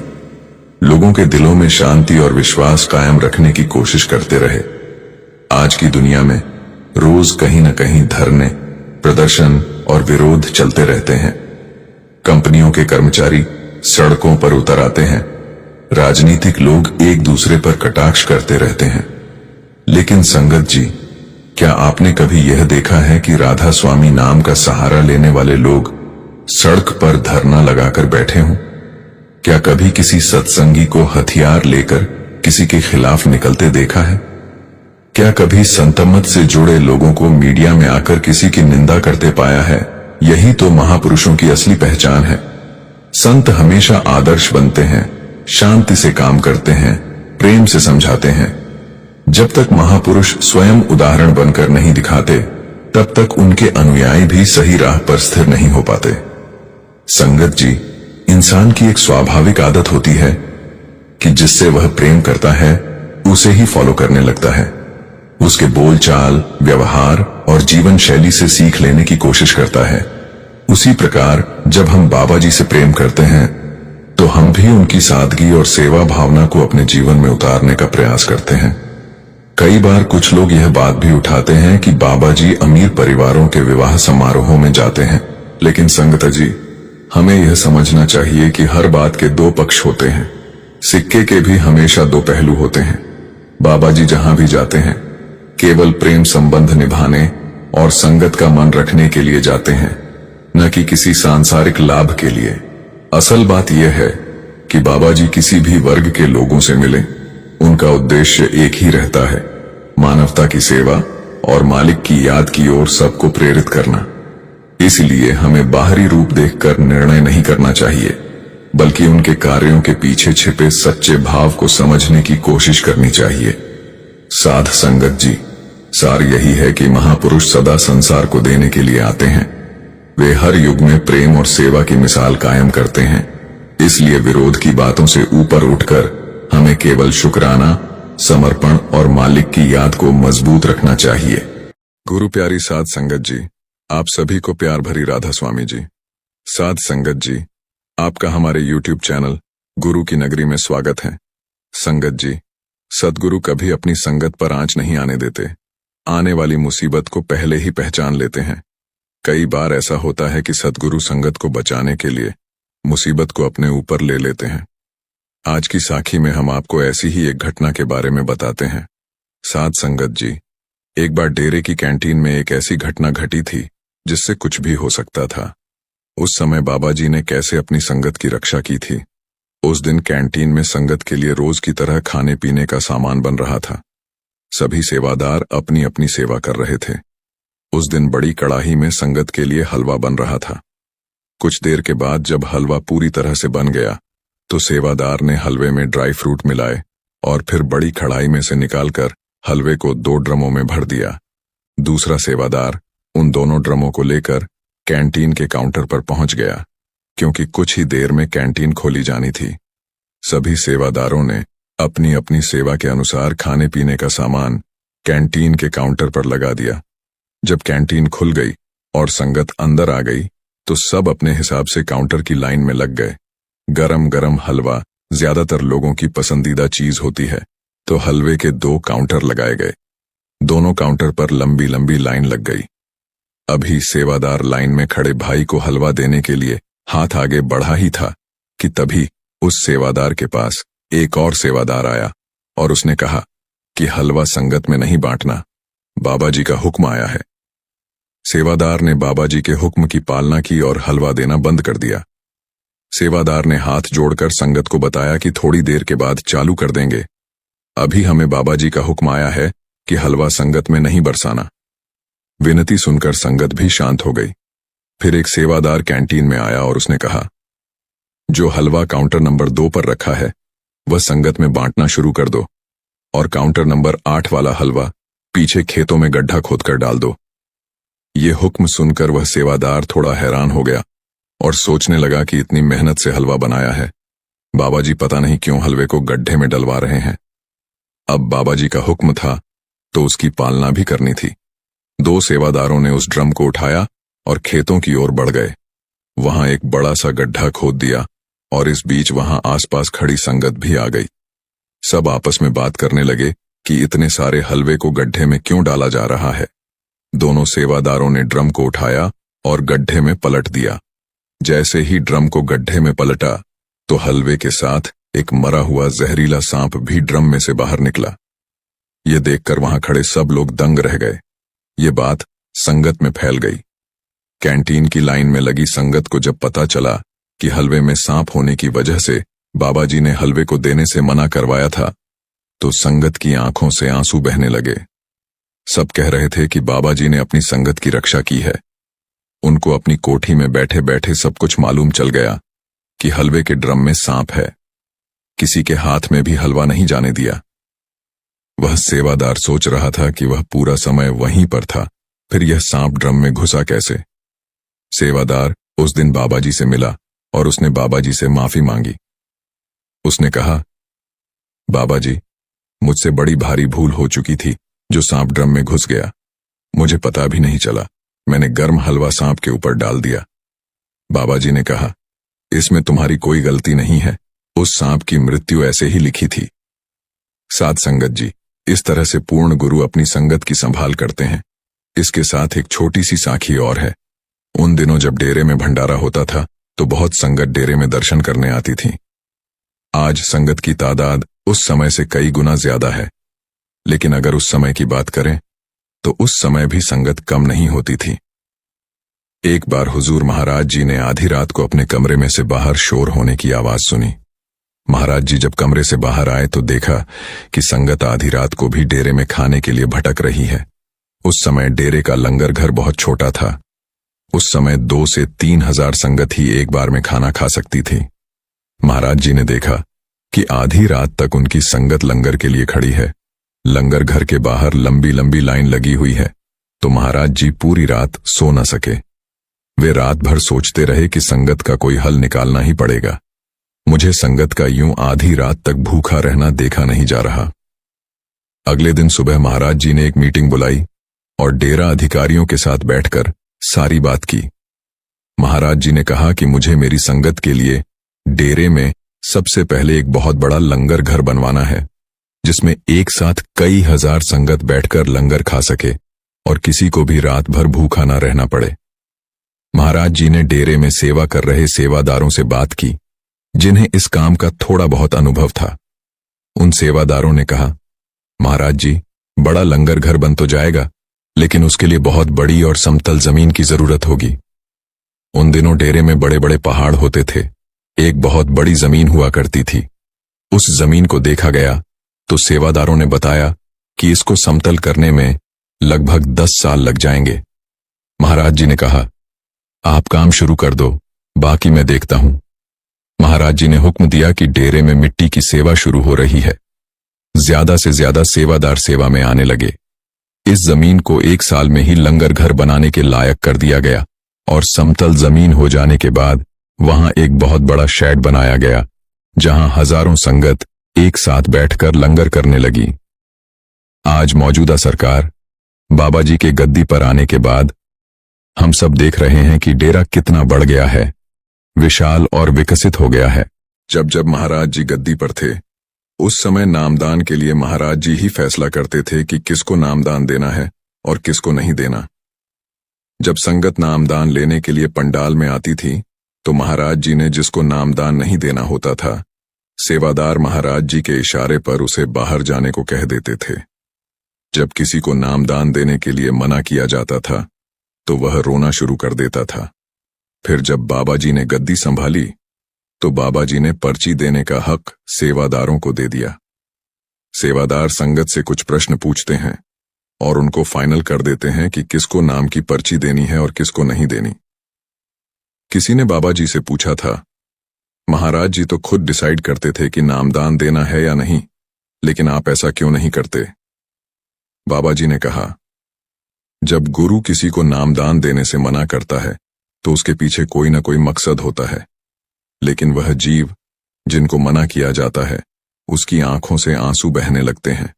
लोगों के दिलों में शांति और विश्वास कायम रखने की कोशिश करते रहे। आज की दुनिया में रोज कहीं न कहीं धरने, प्रदर्शन और विरोध चलते रहते हैं। कंपनियों के कर्मचारी सड़कों पर उतर आते हैं, राजनीतिक लोग एक दूसरे पर कटाक्ष करते रहते हैं। लेकिन संगत जी, क्या आपने कभी यह देखा है कि राधा स्वामी नाम का सहारा लेने वाले लोग सड़क पर धरना लगाकर बैठे हों? क्या कभी किसी सत्संगी को हथियार लेकर किसी के खिलाफ निकलते देखा है? क्या कभी संतमत से जुड़े लोगों को मीडिया में आकर किसी की निंदा करते पाया है? यही तो महापुरुषों की असली पहचान है। संत हमेशा आदर्श बनते हैं, शांति से काम करते हैं, प्रेम से समझाते हैं। जब तक महापुरुष स्वयं उदाहरण बनकर नहीं दिखाते, तब तक उनके अनुयायी भी सही राह पर स्थिर नहीं हो पाते। संगत जी, इंसान की एक स्वाभाविक आदत होती है कि जिससे वह प्रेम करता है उसे ही फॉलो करने लगता है। उसके बोलचाल, व्यवहार और जीवन शैली से सीख लेने की कोशिश करता है। उसी प्रकार जब हम बाबा जी से प्रेम करते हैं तो हम भी उनकी सादगी और सेवा भावना को अपने जीवन में उतारने का प्रयास करते हैं। कई बार कुछ लोग यह बात भी उठाते हैं कि बाबा जी अमीर परिवारों के विवाह समारोहों में जाते हैं, लेकिन संगत जी, हमें यह समझना चाहिए कि हर बात के दो पक्ष होते हैं। सिक्के के भी हमेशा दो पहलू होते हैं। बाबा जी जहां भी जाते हैं केवल प्रेम संबंध निभाने और संगत का मन रखने के लिए जाते हैं, न कि किसी सांसारिक लाभ के लिए। असल बात यह है कि बाबा जी किसी भी वर्ग के लोगों से मिलें, उनका उद्देश्य एक ही रहता है, मानवता की सेवा और मालिक की याद की ओर सबको प्रेरित करना। इसलिए हमें बाहरी रूप देखकर निर्णय नहीं करना चाहिए, बल्कि उनके कार्यों के पीछे छिपे सच्चे भाव को समझने की कोशिश करनी चाहिए। साध संगत जी, सार यही है कि महापुरुष सदा संसार को देने के लिए आते हैं। वे हर युग में प्रेम और सेवा की मिसाल कायम करते हैं। इसलिए विरोध की बातों से ऊपर उठकर हमें केवल शुक्राना, समर्पण और मालिक की याद को मजबूत रखना चाहिए। गुरु प्यारी साध संगत जी, आप सभी को प्यार भरी राधा स्वामी जी। साध संगत जी, आपका हमारे YouTube चैनल गुरु की नगरी में स्वागत है। संगत जी, सद्गुरु कभी अपनी संगत पर आंच नहीं आने देते, आने वाली मुसीबत को पहले ही पहचान लेते हैं। कई बार ऐसा होता है कि सद्गुरु संगत को बचाने के लिए मुसीबत को अपने ऊपर ले लेते हैं। आज की साखी में हम आपको ऐसी ही एक घटना के बारे में बताते हैं। साध संगत जी, एक बार डेरे की कैंटीन में एक ऐसी घटना घटी थी जिससे कुछ भी हो सकता था। उस समय बाबा जी ने कैसे अपनी संगत की रक्षा की थी। उस दिन कैंटीन में संगत के लिए रोज की तरह खाने पीने का सामान बन रहा था। सभी सेवादार अपनी अपनी सेवा कर रहे थे। उस दिन बड़ी कड़ाही में संगत के लिए हलवा बन रहा था। कुछ देर के बाद जब हलवा पूरी तरह से बन गया तो सेवादार ने हलवे में ड्राई फ्रूट मिलाए और फिर बड़ी कढ़ाई में से निकालकर हलवे को 2 ड्रमों में भर दिया। दूसरा सेवादार उन दोनों ड्रमों को लेकर कैंटीन के काउंटर पर पहुंच गया, क्योंकि कुछ ही देर में कैंटीन खोली जानी थी। सभी सेवादारों ने अपनी अपनी सेवा के अनुसार खाने पीने का सामान कैंटीन के काउंटर पर लगा दिया। जब कैंटीन खुल गई और संगत अंदर आ गई तो सब अपने हिसाब से काउंटर की लाइन में लग गए। गरम गरम हलवा ज्यादातर लोगों की पसंदीदा चीज होती है, तो हलवे के 2 काउंटर लगाए गए। दोनों काउंटर पर लंबी लंबी लाइन लग गई। अभी सेवादार लाइन में खड़े भाई को हलवा देने के लिए हाथ आगे बढ़ा ही था कि तभी उस सेवादार के पास एक और सेवादार आया और उसने कहा कि हलवा संगत में नहीं बांटना, बाबा जी का हुक्म आया है। सेवादार ने बाबा जी के हुक्म की पालना की और हलवा देना बंद कर दिया। सेवादार ने हाथ जोड़कर संगत को बताया कि थोड़ी देर के बाद चालू कर देंगे, अभी हमें बाबा जी का हुक्म आया है कि हलवा संगत में नहीं बरसाना। विनती सुनकर संगत भी शांत हो गई। फिर एक सेवादार कैंटीन में आया और उसने कहा, जो हलवा काउंटर नंबर 2 पर रखा है वह संगत में बांटना शुरू कर दो और काउंटर नंबर 8 वाला हलवा पीछे खेतों में गड्ढा खोदकर डाल दो। ये हुक्म सुनकर वह सेवादार थोड़ा हैरान हो गया और सोचने लगा कि इतनी मेहनत से हलवा बनाया है, बाबा जी पता नहीं क्यों हलवे को गड्ढे में डलवा रहे हैं। अब बाबा जी का हुक्म था तो उसकी पालना भी करनी थी। 2 सेवादारों ने उस ड्रम को उठाया और खेतों की ओर बढ़ गए। वहां एक बड़ा सा गड्ढा खोद दिया और इस बीच वहां आसपास खड़ी संगत भी आ गई। सब आपस में बात करने लगे कि इतने सारे हलवे को गड्ढे में क्यों डाला जा रहा है। दोनों सेवादारों ने ड्रम को उठाया और गड्ढे में पलट दिया। जैसे ही ड्रम को गड्ढे में पलटा तो हलवे के साथ एक मरा हुआ जहरीला सांप भी ड्रम में से बाहर निकला। ये देखकर वहां खड़े सब लोग दंग रह गए। ये बात संगत में फैल गई। कैंटीन की लाइन में लगी संगत को जब पता चला कि हलवे में सांप होने की वजह से बाबा जी ने हलवे को देने से मना करवाया था, तो संगत की आंखों से आंसू बहने लगे। सब कह रहे थे कि बाबा जी ने अपनी संगत की रक्षा की है। उनको अपनी कोठी में बैठे बैठे सब कुछ मालूम चल गया कि हलवे के ड्रम में सांप है। किसी के हाथ में भी हलवा नहीं जाने दिया। वह सेवादार सोच रहा था कि वह पूरा समय वहीं पर था, फिर यह सांप ड्रम में घुसा कैसे। सेवादार उस दिन बाबा जी से मिला और उसने बाबा जी से माफी मांगी। उसने कहा, बाबा जी, मुझसे बड़ी भारी भूल हो चुकी थी जो सांप ड्रम में घुस गया। मुझे पता भी नहीं चला, मैंने गर्म हलवा सांप के ऊपर डाल दिया। बाबा जी ने कहा, इसमें तुम्हारी कोई गलती नहीं है, उस सांप की मृत्यु ऐसे ही लिखी थी। साथ संगत जी, इस तरह से पूर्ण गुरु अपनी संगत की संभाल करते हैं। इसके साथ एक छोटी सी साखी और है। उन दिनों जब डेरे में भंडारा होता था तो बहुत संगत डेरे में दर्शन करने आती थी। आज संगत की तादाद उस समय से कई गुना ज्यादा है, लेकिन अगर उस समय की बात करें तो उस समय भी संगत कम नहीं होती थी। एक बार हुजूर महाराज जी ने आधी रात को अपने कमरे में से बाहर शोर होने की आवाज सुनी। महाराज जी जब कमरे से बाहर आए तो देखा कि संगत आधी रात को भी डेरे में खाने के लिए भटक रही है। उस समय डेरे का लंगर घर बहुत छोटा था। उस समय 2 से 3 हजार संगत ही एक बार में खाना खा सकती थी। महाराज जी ने देखा कि आधी रात तक उनकी संगत लंगर के लिए खड़ी है। लंगर घर के बाहर लंबी लंबी लाइन लगी हुई है, तो महाराज जी पूरी रात सो न सके। वे रात भर सोचते रहे कि संगत का कोई हल निकालना ही पड़ेगा। मुझे संगत का यूं आधी रात तक भूखा रहना देखा नहीं जा रहा। अगले दिन सुबह महाराज जी ने एक मीटिंग बुलाई और डेरा अधिकारियों के साथ बैठकर सारी बात की। महाराज जी ने कहा कि मुझे मेरी संगत के लिए डेरे में सबसे पहले एक बहुत बड़ा लंगर घर बनवाना है, जिसमें एक साथ कई हजार संगत बैठकर लंगर खा सके और किसी को भी रात भर भूखा ना रहना पड़े। महाराज जी ने डेरे में सेवा कर रहे सेवादारों से बात की, जिन्हें इस काम का थोड़ा बहुत अनुभव था। उन सेवादारों ने कहा, महाराज जी, बड़ा लंगर घर बन तो जाएगा, लेकिन उसके लिए बहुत बड़ी और समतल जमीन की जरूरत होगी। उन दिनों डेरे में बड़े बड़े पहाड़ होते थे। एक बहुत बड़ी जमीन हुआ करती थी। उस जमीन को देखा गया तो सेवादारों ने बताया कि इसको समतल करने में लगभग 10 साल लग जाएंगे। महाराज जी ने कहा, आप काम शुरू कर दो, बाकी मैं देखता हूं। महाराज जी ने हुक्म दिया कि डेरे में मिट्टी की सेवा शुरू हो रही है। ज्यादा से ज्यादा सेवादार सेवा में आने लगे। इस जमीन को 1 साल में ही लंगर घर बनाने के लायक कर दिया गया और समतल जमीन हो जाने के बाद वहां एक बहुत बड़ा शेड बनाया गया, जहां हजारों संगत एक साथ बैठकर लंगर करने लगी। आज मौजूदा सरकार बाबा जी के गद्दी पर आने के बाद हम सब देख रहे हैं कि डेरा कितना बढ़ गया है, विशाल और विकसित हो गया है। जब जब महाराज जी गद्दी पर थे, उस समय नामदान के लिए महाराज जी ही फैसला करते थे कि किसको नामदान देना है और किसको नहीं देना। जब संगत नामदान लेने के लिए पंडाल में आती थी, तो महाराज जी ने जिसको नामदान नहीं देना होता था, सेवादार महाराज जी के इशारे पर उसे बाहर जाने को कह देते थे। जब किसी को नामदान देने के लिए मना किया जाता था, तो वह रोना शुरू कर देता था। फिर जब बाबा जी ने गद्दी संभाली, तो बाबा जी ने पर्ची देने का हक सेवादारों को दे दिया। सेवादार संगत से कुछ प्रश्न पूछते हैं और उनको फाइनल कर देते हैं कि किसको नाम की पर्ची देनी है और किसको नहीं देनी। किसी ने बाबा जी से पूछा था, महाराज जी तो खुद डिसाइड करते थे कि नामदान देना है या नहीं, लेकिन आप ऐसा क्यों नहीं करते? बाबा जी ने कहा, जब गुरु किसी को नामदान देने से मना करता है तो उसके पीछे कोई ना कोई मकसद होता है, लेकिन वह जीव जिनको मना किया जाता है, उसकी आंखों से आंसू बहने लगते हैं।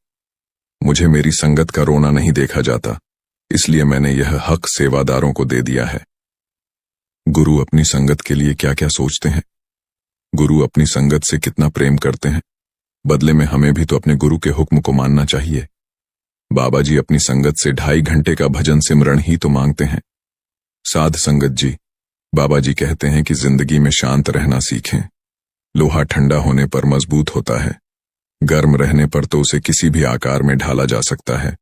मुझे मेरी संगत का रोना नहीं देखा जाता, इसलिए मैंने यह हक सेवादारों को दे दिया है। गुरु अपनी संगत के लिए क्या क्या सोचते हैं, गुरु अपनी संगत से कितना प्रेम करते हैं, बदले में हमें भी तो अपने गुरु के हुक्म को मानना चाहिए। बाबा जी अपनी संगत से 2.5 घंटे का भजन सिमरण ही तो मांगते हैं। साध संगत जी, बाबा जी कहते हैं कि जिंदगी में शांत रहना सीखें। लोहा ठंडा होने पर मजबूत होता है, गर्म रहने पर तो उसे किसी भी आकार में ढाला जा सकता है।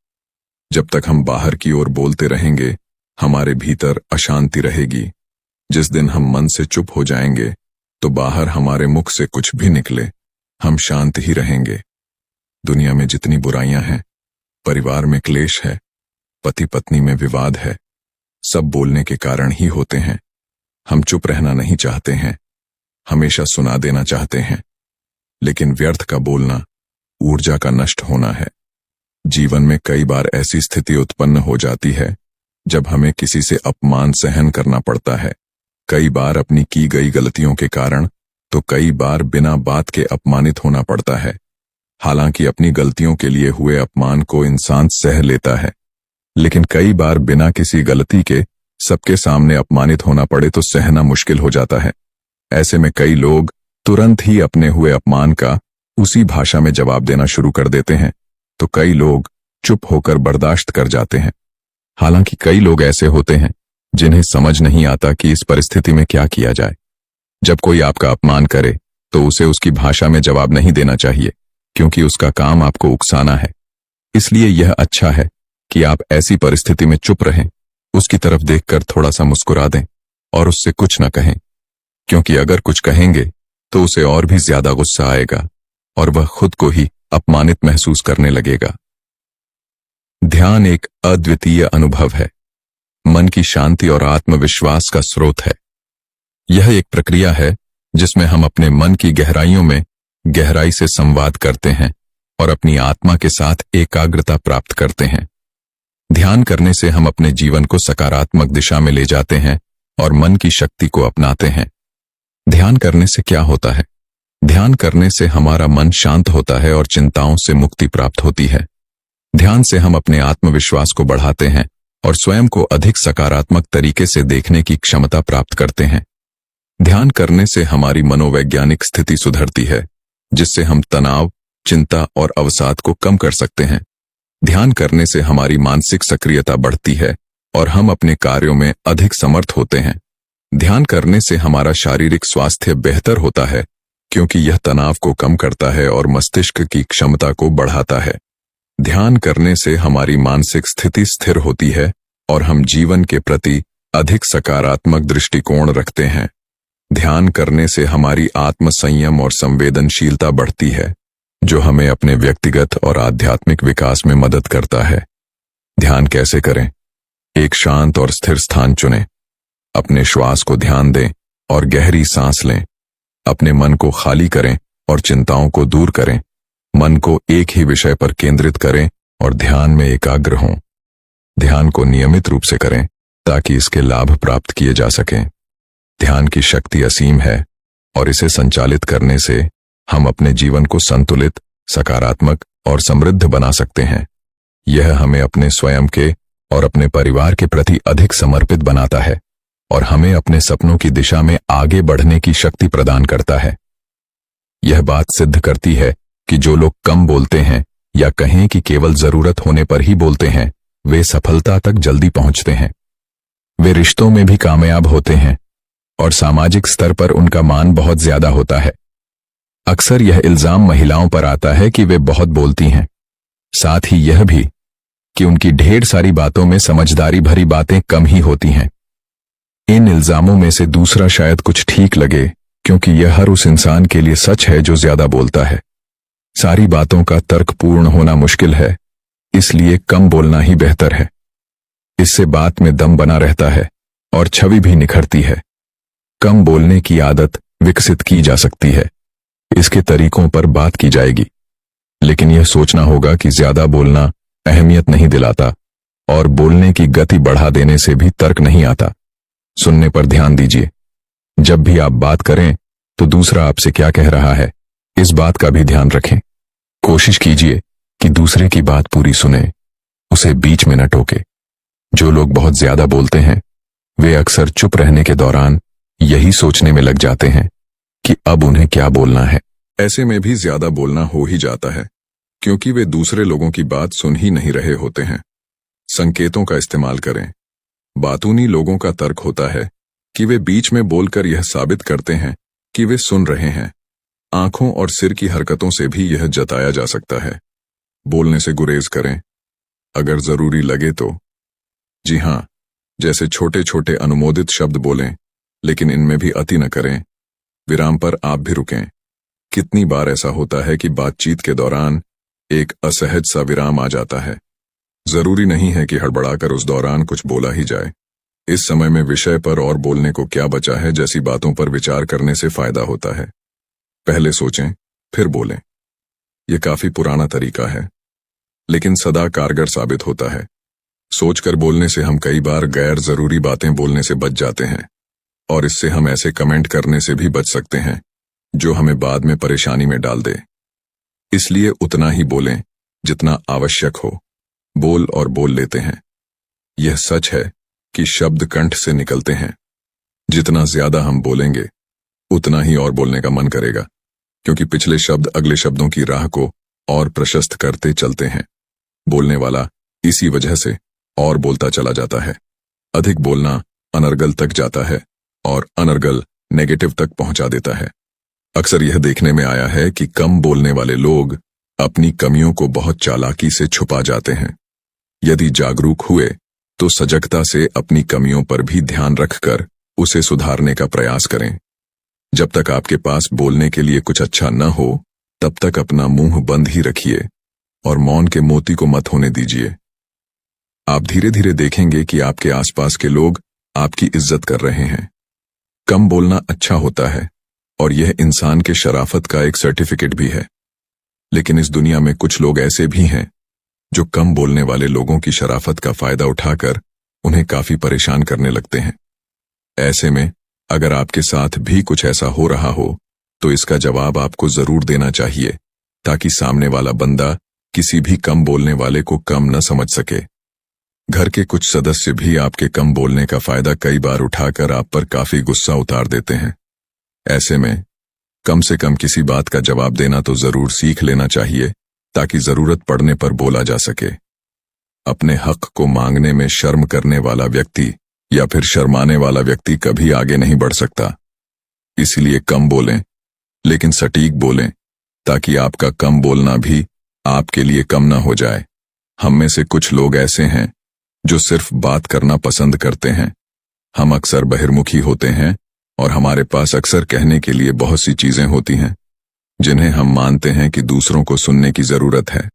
जब तक हम बाहर की ओर बोलते रहेंगे, हमारे भीतर अशांति रहेगी। जिस दिन हम मन से चुप हो जाएंगे, तो बाहर हमारे मुख से कुछ भी निकले, हम शांत ही रहेंगे। दुनिया में जितनी बुराइयां हैं, परिवार में क्लेश है, पति पत्नी में विवाद है, सब बोलने के कारण ही होते हैं। हम चुप रहना नहीं चाहते हैं, हमेशा सुना देना चाहते हैं, लेकिन व्यर्थ का बोलना ऊर्जा का नष्ट होना है। जीवन में कई बार ऐसी स्थिति उत्पन्न हो जाती है जब हमें किसी से अपमान सहन करना पड़ता है। कई बार अपनी की गई गलतियों के कारण, तो कई बार बिना बात के अपमानित होना पड़ता है। हालांकि अपनी गलतियों के लिए हुए अपमान को इंसान सह लेता है, लेकिन कई बार बिना किसी गलती के सबके सामने अपमानित होना पड़े तो सहना मुश्किल हो जाता है। ऐसे में कई लोग तुरंत ही अपने हुए अपमान का उसी भाषा में जवाब देना शुरू कर देते हैं, तो कई लोग चुप होकर बर्दाश्त कर जाते हैं। हालांकि कई लोग ऐसे होते हैं जिन्हें समझ नहीं आता कि इस परिस्थिति में क्या किया जाए। जब कोई आपका अपमान करे तो उसे उसकी भाषा में जवाब नहीं देना चाहिए, क्योंकि उसका काम आपको उकसाना है। इसलिए यह अच्छा है कि आप ऐसी परिस्थिति में चुप रहें, उसकी तरफ देखकर थोड़ा सा मुस्कुरा दें और उससे कुछ न कहें, क्योंकि अगर कुछ कहेंगे तो उसे और भी ज्यादा गुस्सा आएगा और वह खुद को ही अपमानित महसूस करने लगेगा। ध्यान एक अद्वितीय अनुभव है, मन की शांति और आत्मविश्वास का स्रोत है। यह एक प्रक्रिया है जिसमें हम अपने मन की गहराइयों में गहराई से संवाद करते हैं और अपनी आत्मा के साथ एकाग्रता प्राप्त करते हैं। ध्यान करने से हम अपने जीवन को सकारात्मक दिशा में ले जाते हैं और मन की शक्ति को अपनाते हैं। ध्यान करने से क्या होता है? ध्यान करने से हमारा मन शांत होता है और चिंताओं से मुक्ति प्राप्त होती है। ध्यान से हम अपने आत्मविश्वास को बढ़ाते हैं और स्वयं को अधिक सकारात्मक तरीके से देखने की क्षमता प्राप्त करते हैं। ध्यान करने से हमारी मनोवैज्ञानिक स्थिति सुधरती है, जिससे हम तनाव, चिंता और अवसाद को कम कर सकते हैं। ध्यान करने से हमारी मानसिक सक्रियता बढ़ती है और हम अपने कार्यों में अधिक समर्थ होते हैं। ध्यान करने से हमारा शारीरिक स्वास्थ्य बेहतर होता है, क्योंकि यह तनाव को कम करता है और मस्तिष्क की क्षमता को बढ़ाता है। ध्यान करने से हमारी मानसिक स्थिति स्थिर होती है और हम जीवन के प्रति अधिक सकारात्मक दृष्टिकोण रखते हैं। ध्यान करने से हमारी आत्म संयम और संवेदनशीलता बढ़ती है, जो हमें अपने व्यक्तिगत और आध्यात्मिक विकास में मदद करता है। ध्यान कैसे करें? एक शांत और स्थिर स्थान चुनें, अपने श्वास को ध्यान दें और गहरी सांस लें। अपने मन को खाली करें और चिंताओं को दूर करें। मन को एक ही विषय पर केंद्रित करें और ध्यान में एकाग्र हों। ध्यान को नियमित रूप से करें ताकि इसके लाभ प्राप्त किए जा सकें। ध्यान की शक्ति असीम है और इसे संचालित करने से हम अपने जीवन को संतुलित, सकारात्मक और समृद्ध बना सकते हैं। यह हमें अपने स्वयं के और अपने परिवार के प्रति अधिक समर्पित बनाता है और हमें अपने सपनों की दिशा में आगे बढ़ने की शक्ति प्रदान करता है। यह बात सिद्ध करती है कि जो लोग कम बोलते हैं या कहें कि केवल जरूरत होने पर ही बोलते हैं, वे सफलता तक जल्दी पहुंचते हैं। वे रिश्तों में भी कामयाब होते हैं और सामाजिक स्तर पर उनका मान बहुत ज्यादा होता है। अक्सर यह इल्जाम महिलाओं पर आता है कि वे बहुत बोलती हैं, साथ ही यह भी कि उनकी ढेर सारी बातों में समझदारी भरी बातें कम ही होती हैं। इन इल्जामों में से दूसरा शायद कुछ ठीक लगे, क्योंकि यह हर उस इंसान के लिए सच है जो ज्यादा बोलता है। सारी बातों का तर्कपूर्ण होना मुश्किल है, इसलिए कम बोलना ही बेहतर है। इससे बात में दम बना रहता है और छवि भी निखरती है। कम बोलने की आदत विकसित की जा सकती है। इसके तरीकों पर बात की जाएगी, लेकिन यह सोचना होगा कि ज्यादा बोलना अहमियत नहीं दिलाता और बोलने की गति बढ़ा देने से भी तर्क नहीं आता। सुनने पर ध्यान दीजिए। जब भी आप बात करें तो दूसरा आपसे क्या कह रहा है, इस बात का भी ध्यान रखें। कोशिश कीजिए कि दूसरे की बात पूरी सुने, उसे बीच में न टोके। जो लोग बहुत ज्यादा बोलते हैं, वे अक्सर चुप रहने के दौरान यही सोचने में लग जाते हैं कि अब उन्हें क्या बोलना है। ऐसे में भी ज्यादा बोलना हो ही जाता है, क्योंकि वे दूसरे लोगों की बात सुन ही नहीं रहे होते हैं। संकेतों का इस्तेमाल करें। बातूनी लोगों का तर्क होता है कि वे बीच में बोलकर यह साबित करते हैं कि वे सुन रहे हैं। आंखों और सिर की हरकतों से भी यह जताया जा सकता है। बोलने से गुरेज करें, अगर जरूरी लगे तो। जी हां, जैसे छोटे छोटे अनुमोदित शब्द बोलें, लेकिन इनमें भी अति न करें। विराम पर आप भी रुकें। कितनी बार ऐसा होता है कि बातचीत के दौरान एक असहज सा विराम आ जाता है। जरूरी नहीं है कि हड़बड़ाकर उस दौरान कुछ बोला ही जाए। इस समय में विषय पर और बोलने को क्या बचा है जैसी बातों पर विचार करने से फायदा होता है। पहले सोचें, फिर बोलें। यह काफी पुराना तरीका है, लेकिन सदा कारगर साबित होता है। सोचकर बोलने से हम कई बार गैर जरूरी बातें बोलने से बच जाते हैं, और इससे हम ऐसे कमेंट करने से भी बच सकते हैं जो हमें बाद में परेशानी में डाल दे। इसलिए उतना ही बोलें जितना आवश्यक हो। बोल और बोल लेते हैं। यह सच है कि शब्द कंठ से निकलते हैं। जितना ज्यादा हम बोलेंगे, उतना ही और बोलने का मन करेगा, क्योंकि पिछले शब्द अगले शब्दों की राह को और प्रशस्त करते चलते हैं। बोलने वाला इसी वजह से और बोलता चला जाता है। अधिक बोलना अनर्गल तक जाता है और अनर्गल नेगेटिव तक पहुंचा देता है। अक्सर यह देखने में आया है कि कम बोलने वाले लोग अपनी कमियों को बहुत चालाकी से छुपा जाते हैं। यदि जागरूक हुए तो सजगता से अपनी कमियों पर भी ध्यान रखकर उसे सुधारने का प्रयास करें। जब तक आपके पास बोलने के लिए कुछ अच्छा न हो, तब तक अपना मुंह बंद ही रखिए और मौन के मोती को मत होने दीजिए। आप धीरे धीरे देखेंगे कि आपके आसपास के लोग आपकी इज्जत कर रहे हैं। कम बोलना अच्छा होता है और यह इंसान के शराफत का एक सर्टिफिकेट भी है। लेकिन इस दुनिया में कुछ लोग ऐसे भी हैं जो कम बोलने वाले लोगों की शराफत का फायदा उठाकर उन्हें काफी परेशान करने लगते हैं। ऐसे में अगर आपके साथ भी कुछ ऐसा हो रहा हो, तो इसका जवाब आपको जरूर देना चाहिए, ताकि सामने वाला बंदा किसी भी कम बोलने वाले को कम न समझ सके। घर के कुछ सदस्य भी आपके कम बोलने का फायदा कई बार उठाकर आप पर काफी गुस्सा उतार देते हैं। ऐसे में कम से कम किसी बात का जवाब देना तो जरूर सीख लेना चाहिए, ताकि जरूरत पड़ने पर बोला जा सके। अपने हक को मांगने में शर्म करने वाला व्यक्ति या फिर शर्माने वाला व्यक्ति कभी आगे नहीं बढ़ सकता। इसलिए कम बोलें, लेकिन सटीक बोलें, ताकि आपका कम बोलना भी आपके लिए कम ना हो जाए। हम में से कुछ लोग ऐसे हैं जो सिर्फ बात करना पसंद करते हैं। हम अक्सर बहिर्मुखी होते हैं और हमारे पास अक्सर कहने के लिए बहुत सी चीजें होती हैं जिन्हें हम मानते हैं कि दूसरों को सुनने की जरूरत है।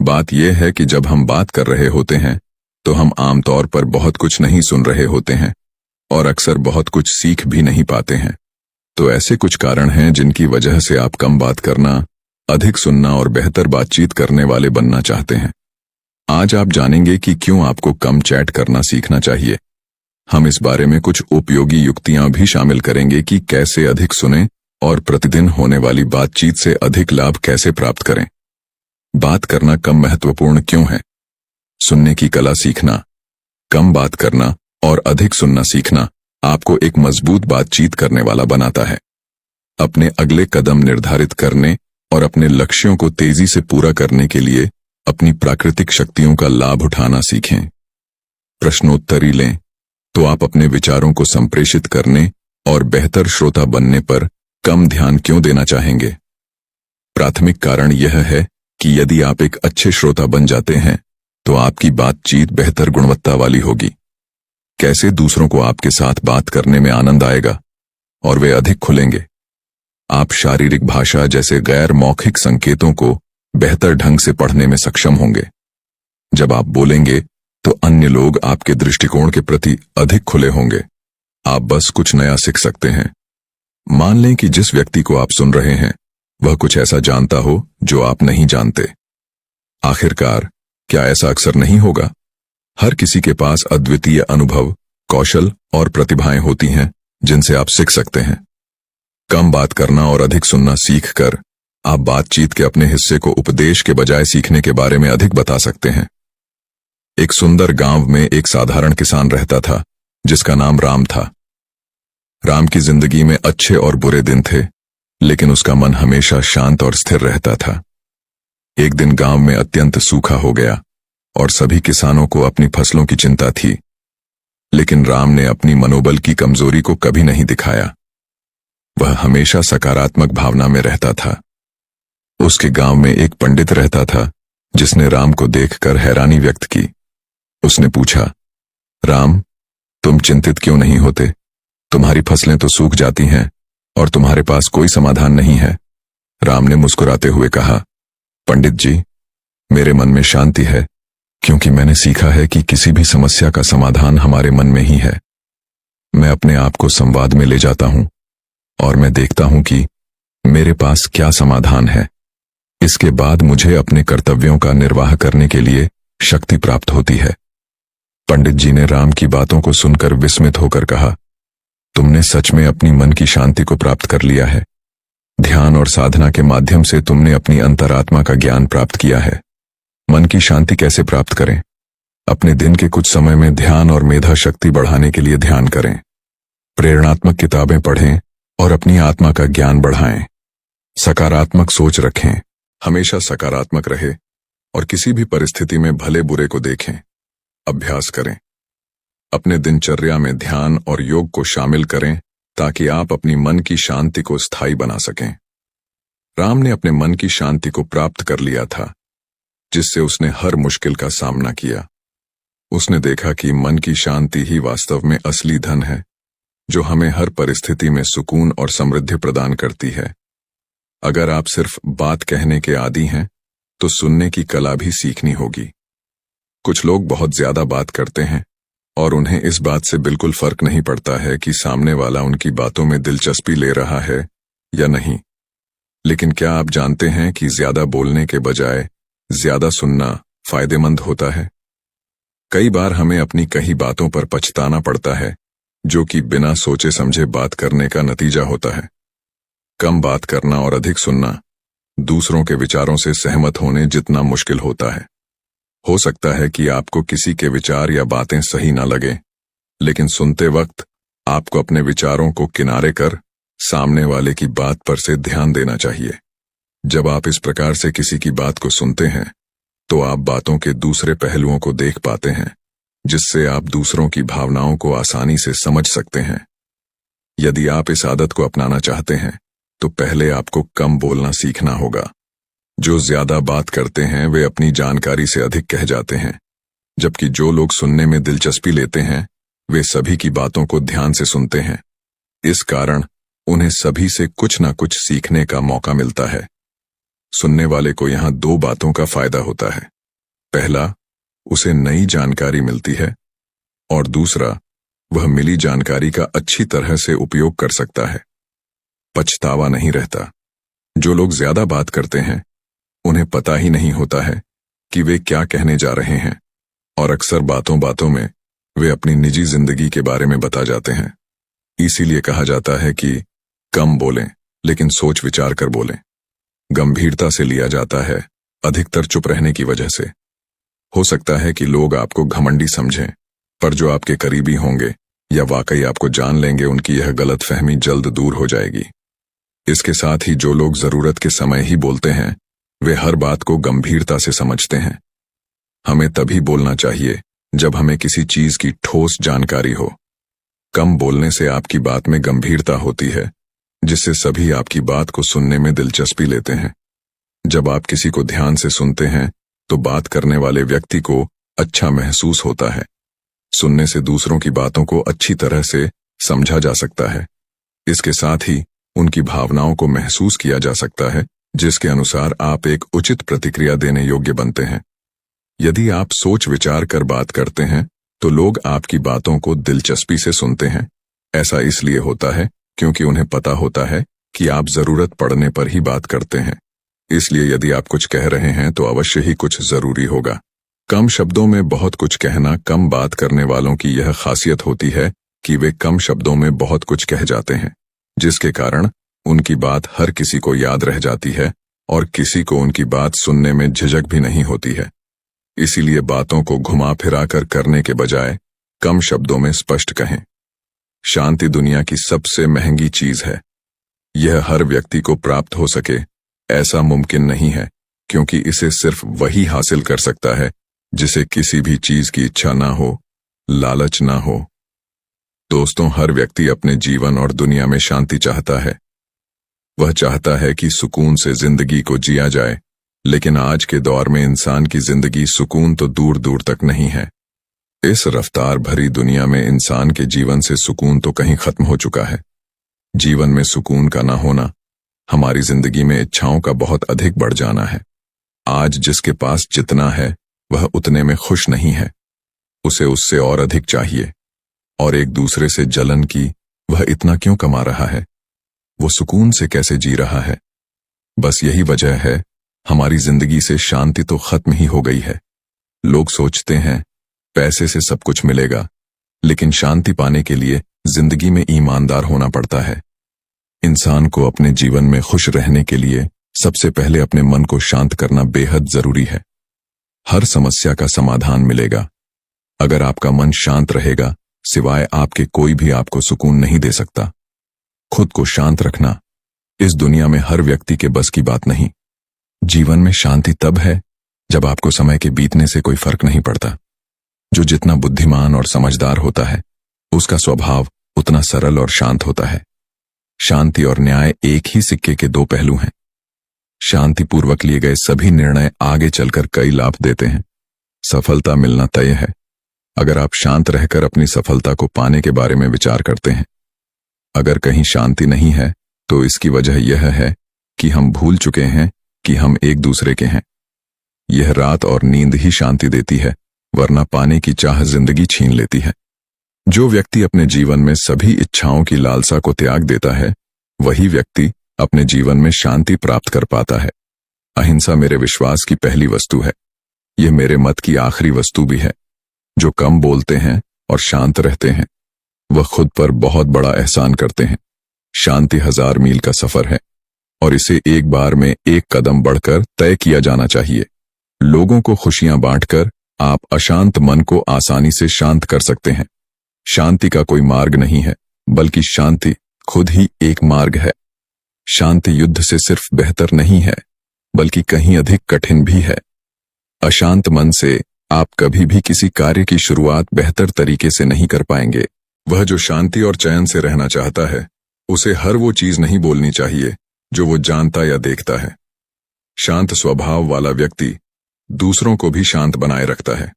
बात यह है कि जब हम बात कर रहे होते हैं तो हम आमतौर पर बहुत कुछ नहीं सुन रहे होते हैं और अक्सर बहुत कुछ सीख भी नहीं पाते हैं। तो ऐसे कुछ कारण हैं जिनकी वजह से आप कम बात करना, अधिक सुनना और बेहतर बातचीत करने वाले बनना चाहते हैं। आज आप जानेंगे कि क्यों आपको कम चैट करना सीखना चाहिए। हम इस बारे में कुछ उपयोगी युक्तियां भी शामिल करेंगे कि कैसे अधिक सुनें और प्रतिदिन होने वाली बातचीत से अधिक लाभ कैसे प्राप्त करें। बात करना कम महत्वपूर्ण क्यों है? सुनने की कला सीखना, कम बात करना और अधिक सुनना सीखना आपको एक मजबूत बातचीत करने वाला बनाता है। अपने अगले कदम निर्धारित करने और अपने लक्ष्यों को तेजी से पूरा करने के लिए अपनी प्राकृतिक शक्तियों का लाभ उठाना सीखें। प्रश्नोत्तरी लें तो आप अपने विचारों को संप्रेषित करने और बेहतर श्रोता बनने पर कम ध्यान क्यों देना चाहेंगे? प्राथमिक कारण यह है कि यदि आप एक अच्छे श्रोता बन जाते हैं तो आपकी बातचीत बेहतर गुणवत्ता वाली होगी। कैसे दूसरों को आपके साथ बात करने में आनंद आएगा और वे अधिक खुलेंगे। आप शारीरिक भाषा जैसे गैर मौखिक संकेतों को बेहतर ढंग से पढ़ने में सक्षम होंगे। जब आप बोलेंगे तो अन्य लोग आपके दृष्टिकोण के प्रति अधिक खुले होंगे। आप बस कुछ नया सीख सकते हैं। मान लें कि जिस व्यक्ति को आप सुन रहे हैं वह कुछ ऐसा जानता हो जो आप नहीं जानते। आखिरकार क्या ऐसा अक्सर नहीं होगा? हर किसी के पास अद्वितीय अनुभव, कौशल और प्रतिभाएं होती हैं जिनसे आप सीख सकते हैं। कम बात करना और अधिक सुनना सीखकर आप बातचीत के अपने हिस्से को उपदेश के बजाय सीखने के बारे में अधिक बता सकते हैं। एक सुंदर गांव में एक साधारण किसान रहता था जिसका नाम राम था। राम की जिंदगी में अच्छे और बुरे दिन थे, लेकिन उसका मन हमेशा शांत और स्थिर रहता था। एक दिन गांव में अत्यंत सूखा हो गया और सभी किसानों को अपनी फसलों की चिंता थी, लेकिन राम ने अपनी मनोबल की कमजोरी को कभी नहीं दिखाया। वह हमेशा सकारात्मक भावना में रहता था। उसके गांव में एक पंडित रहता था जिसने राम को देखकर हैरानी व्यक्त की। उसने पूछा, राम, तुम चिंतित क्यों नहीं होते? तुम्हारी फसलें तो सूख जाती हैं और तुम्हारे पास कोई समाधान नहीं है। राम ने मुस्कुराते हुए कहा, पंडित जी, मेरे मन में शांति है क्योंकि मैंने सीखा है कि किसी भी समस्या का समाधान हमारे मन में ही है। मैं अपने आप को संवाद में ले जाता हूं और मैं देखता हूं कि मेरे पास क्या समाधान है। इसके बाद मुझे अपने कर्तव्यों का निर्वाह करने के लिए शक्ति प्राप्त होती है। पंडित जी ने राम की बातों को सुनकर विस्मित होकर कहा, तुमने सच में अपनी मन की शांति को प्राप्त कर लिया है। ध्यान और साधना के माध्यम से तुमने अपनी अंतरात्मा का ज्ञान प्राप्त किया है। मन की शांति कैसे प्राप्त करें? अपने दिन के कुछ समय में ध्यान और मेधा शक्ति बढ़ाने के लिए ध्यान करें। प्रेरणात्मक किताबें पढ़ें और अपनी आत्मा का ज्ञान बढ़ाएं। सकारात्मक सोच रखें, हमेशा सकारात्मक रहे और किसी भी परिस्थिति में भले बुरे को देखें। अभ्यास करें। अपने दिनचर्या में ध्यान और योग को शामिल करें ताकि आप अपनी मन की शांति को स्थायी बना सकें। राम ने अपने मन की शांति को प्राप्त कर लिया था, जिससे उसने हर मुश्किल का सामना किया। उसने देखा कि मन की शांति ही वास्तव में असली धन है, जो हमें हर परिस्थिति में सुकून और समृद्धि प्रदान करती है। अगर आप सिर्फ बात कहने के आदी हैं, तो सुनने की कला भी सीखनी होगी। कुछ लोग बहुत ज्यादा बात करते हैं और उन्हें इस बात से बिल्कुल फर्क नहीं पड़ता है कि सामने वाला उनकी बातों में दिलचस्पी ले रहा है या नहीं। लेकिन क्या आप जानते हैं कि ज्यादा बोलने के बजाय ज्यादा सुनना फायदेमंद होता है? कई बार हमें अपनी कही बातों पर पछताना पड़ता है, जो कि बिना सोचे समझे बात करने का नतीजा होता है। कम बात करना और अधिक सुनना दूसरों के विचारों से सहमत होने जितना मुश्किल होता है। हो सकता है कि आपको किसी के विचार या बातें सही ना लगे, लेकिन सुनते वक्त आपको अपने विचारों को किनारे कर सामने वाले की बात पर से ध्यान देना चाहिए। जब आप इस प्रकार से किसी की बात को सुनते हैं, तो आप बातों के दूसरे पहलुओं को देख पाते हैं, जिससे आप दूसरों की भावनाओं को आसानी से समझ सकते हैं। यदि आप इस आदत को अपनाना चाहते हैं, तो पहले आपको कम बोलना सीखना होगा। जो ज्यादा बात करते हैं वे अपनी जानकारी से अधिक कह जाते हैं, जबकि जो लोग सुनने में दिलचस्पी लेते हैं वे सभी की बातों को ध्यान से सुनते हैं। इस कारण उन्हें सभी से कुछ ना कुछ सीखने का मौका मिलता है। सुनने वाले को यहाँ दो बातों का फायदा होता है। पहला, उसे नई जानकारी मिलती है और दूसरा, वह मिली जानकारी का अच्छी तरह से उपयोग कर सकता है। पछतावा नहीं रहता। जो लोग ज्यादा बात करते हैं उन्हें पता ही नहीं होता है कि वे क्या कहने जा रहे हैं, और अक्सर बातों बातों में वे अपनी निजी जिंदगी के बारे में बता जाते हैं। इसीलिए कहा जाता है कि कम बोलें लेकिन सोच विचार कर बोलें। गंभीरता से लिया जाता है, अधिकतर चुप रहने की वजह से। हो सकता है कि लोग आपको घमंडी समझें, पर जो आपके करीबी होंगे या वाकई आपको जान लेंगे, उनकी यह गलतफहमी जल्द दूर हो जाएगी। इसके साथ ही जो लोग जरूरत के समय ही बोलते हैं, वे हर बात को गंभीरता से समझते हैं। हमें तभी बोलना चाहिए जब हमें किसी चीज की ठोस जानकारी हो। कम बोलने से आपकी बात में गंभीरता होती है, जिससे सभी आपकी बात को सुनने में दिलचस्पी लेते हैं। जब आप किसी को ध्यान से सुनते हैं तो बात करने वाले व्यक्ति को अच्छा महसूस होता है। सुनने से दूसरों की बातों को अच्छी तरह से समझा जा सकता है। इसके साथ ही उनकी भावनाओं को महसूस किया जा सकता है, जिसके अनुसार आप एक उचित प्रतिक्रिया देने योग्य बनते हैं। यदि आप सोच विचार कर बात करते हैं तो लोग आपकी बातों को दिलचस्पी से सुनते हैं। ऐसा इसलिए होता है क्योंकि उन्हें पता होता है कि आप जरूरत पड़ने पर ही बात करते हैं। इसलिए यदि आप कुछ कह रहे हैं तो अवश्य ही कुछ जरूरी होगा। कम शब्दों में बहुत कुछ कहना कम बात करने वालों की यह खासियत होती है कि वे कम शब्दों में बहुत कुछ कह जाते हैं, जिसके कारण उनकी बात हर किसी को याद रह जाती है और किसी को उनकी बात सुनने में झिझक भी नहीं होती है। इसीलिए बातों को घुमा फिरा कर करने के बजाय कम शब्दों में स्पष्ट कहें। शांति दुनिया की सबसे महंगी चीज है। यह हर व्यक्ति को प्राप्त हो सके ऐसा मुमकिन नहीं है, क्योंकि इसे सिर्फ वही हासिल कर सकता है जिसे किसी भी चीज की इच्छा ना हो, लालच ना हो। दोस्तों, हर व्यक्ति अपने जीवन और दुनिया में शांति चाहता है। वह चाहता है कि सुकून से जिंदगी को जिया जाए, लेकिन आज के दौर में इंसान की जिंदगी सुकून तो दूर दूर तक नहीं है। इस रफ्तार भरी दुनिया में इंसान के जीवन से सुकून तो कहीं खत्म हो चुका है। जीवन में सुकून का ना होना हमारी जिंदगी में इच्छाओं का बहुत अधिक बढ़ जाना है। आज जिसके पास जितना है वह उतने में खुश नहीं है, उसे उससे और अधिक चाहिए। और एक दूसरे से जलन की वह इतना क्यों कमा रहा है, वो सुकून से कैसे जी रहा है। बस यही वजह है हमारी जिंदगी से शांति तो खत्म ही हो गई है। लोग सोचते हैं पैसे से सब कुछ मिलेगा, लेकिन शांति पाने के लिए जिंदगी में ईमानदार होना पड़ता है। इंसान को अपने जीवन में खुश रहने के लिए सबसे पहले अपने मन को शांत करना बेहद जरूरी है। हर समस्या का समाधान मिलेगा। अगर आपका मन शांत रहेगा, सिवाय आपके कोई भी आपको सुकून नहीं दे सकता। खुद को शांत रखना इस दुनिया में हर व्यक्ति के बस की बात नहीं। जीवन में शांति तब है जब आपको समय के बीतने से कोई फर्क नहीं पड़ता। जो जितना बुद्धिमान और समझदार होता है, उसका स्वभाव उतना सरल और शांत होता है। शांति और न्याय एक ही सिक्के के दो पहलू हैं। शांतिपूर्वक लिए गए सभी निर्णय आगे चलकर कई लाभ देते हैं। सफलता मिलना तय है अगर आप शांत रहकर अपनी सफलता को पाने के बारे में विचार करते हैं। अगर कहीं शांति नहीं है तो इसकी वजह यह है कि हम भूल चुके हैं कि हम एक दूसरे के हैं। यह रात और नींद ही शांति देती है, वरना पाने की चाह जिंदगी छीन लेती है। जो व्यक्ति अपने जीवन में सभी इच्छाओं की लालसा को त्याग देता है, वही व्यक्ति अपने जीवन में शांति प्राप्त कर पाता है। अहिंसा मेरे विश्वास की पहली वस्तु है। यह मेरे मत की आखिरी वस्तु भी है। जो कम बोलते हैं और शांत रहते हैं, वह खुद पर बहुत बड़ा एहसान करते हैं। शांति 1000 मील का सफर है और इसे एक बार में एक कदम बढ़कर तय किया जाना चाहिए। लोगों को खुशियां बांटकर आप अशांत मन को आसानी से शांत कर सकते हैं। शांति का कोई मार्ग नहीं है, बल्कि शांति खुद ही एक मार्ग है। शांति युद्ध से सिर्फ बेहतर नहीं है, बल्कि कहीं अधिक कठिन भी है। अशांत मन से आप कभी भी किसी कार्य की शुरुआत बेहतर तरीके से नहीं कर पाएंगे। वह जो शांति और चैन से रहना चाहता है, उसे हर वो चीज नहीं बोलनी चाहिए जो वो जानता या देखता है। शांत स्वभाव वाला व्यक्ति दूसरों को भी शांत बनाए रखता है।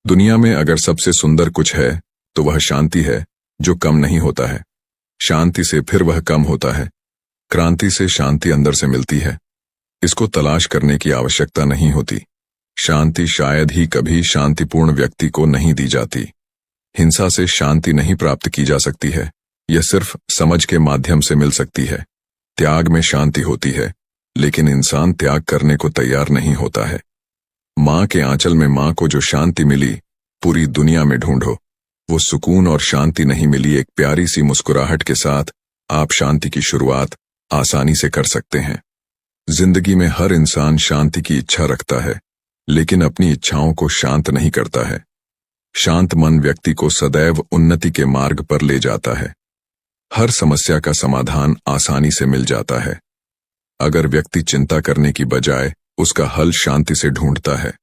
दुनिया में अगर सबसे सुंदर कुछ है तो वह शांति है, जो कम नहीं होता है। शांति से फिर वह कम होता है। क्रांति से शांति अंदर से मिलती है। इसको तलाश करने की आवश्यकता नहीं होती। शांति शायद ही कभी शांतिपूर्ण व्यक्ति को नहीं दी जाती। हिंसा से शांति नहीं प्राप्त की जा सकती है, यह सिर्फ समझ के माध्यम से मिल सकती है। त्याग में शांति होती है, लेकिन इंसान त्याग करने को तैयार नहीं होता है। मां के आंचल में मां को जो शांति मिली, पूरी दुनिया में ढूंढो। वो सुकून और शांति नहीं मिली एक प्यारी सी मुस्कुराहट के साथ आप शांति की शुरुआत आसानी से कर सकते हैं। जिंदगी में हर इंसान शांति की इच्छा रखता है, लेकिन अपनी इच्छाओं को शांत नहीं करता है। शांत मन व्यक्ति को सदैव उन्नति के मार्ग पर ले जाता है। हर समस्या का समाधान आसानी से मिल जाता है अगर व्यक्ति चिंता करने की बजाय उसका हल शांति से ढूंढता है।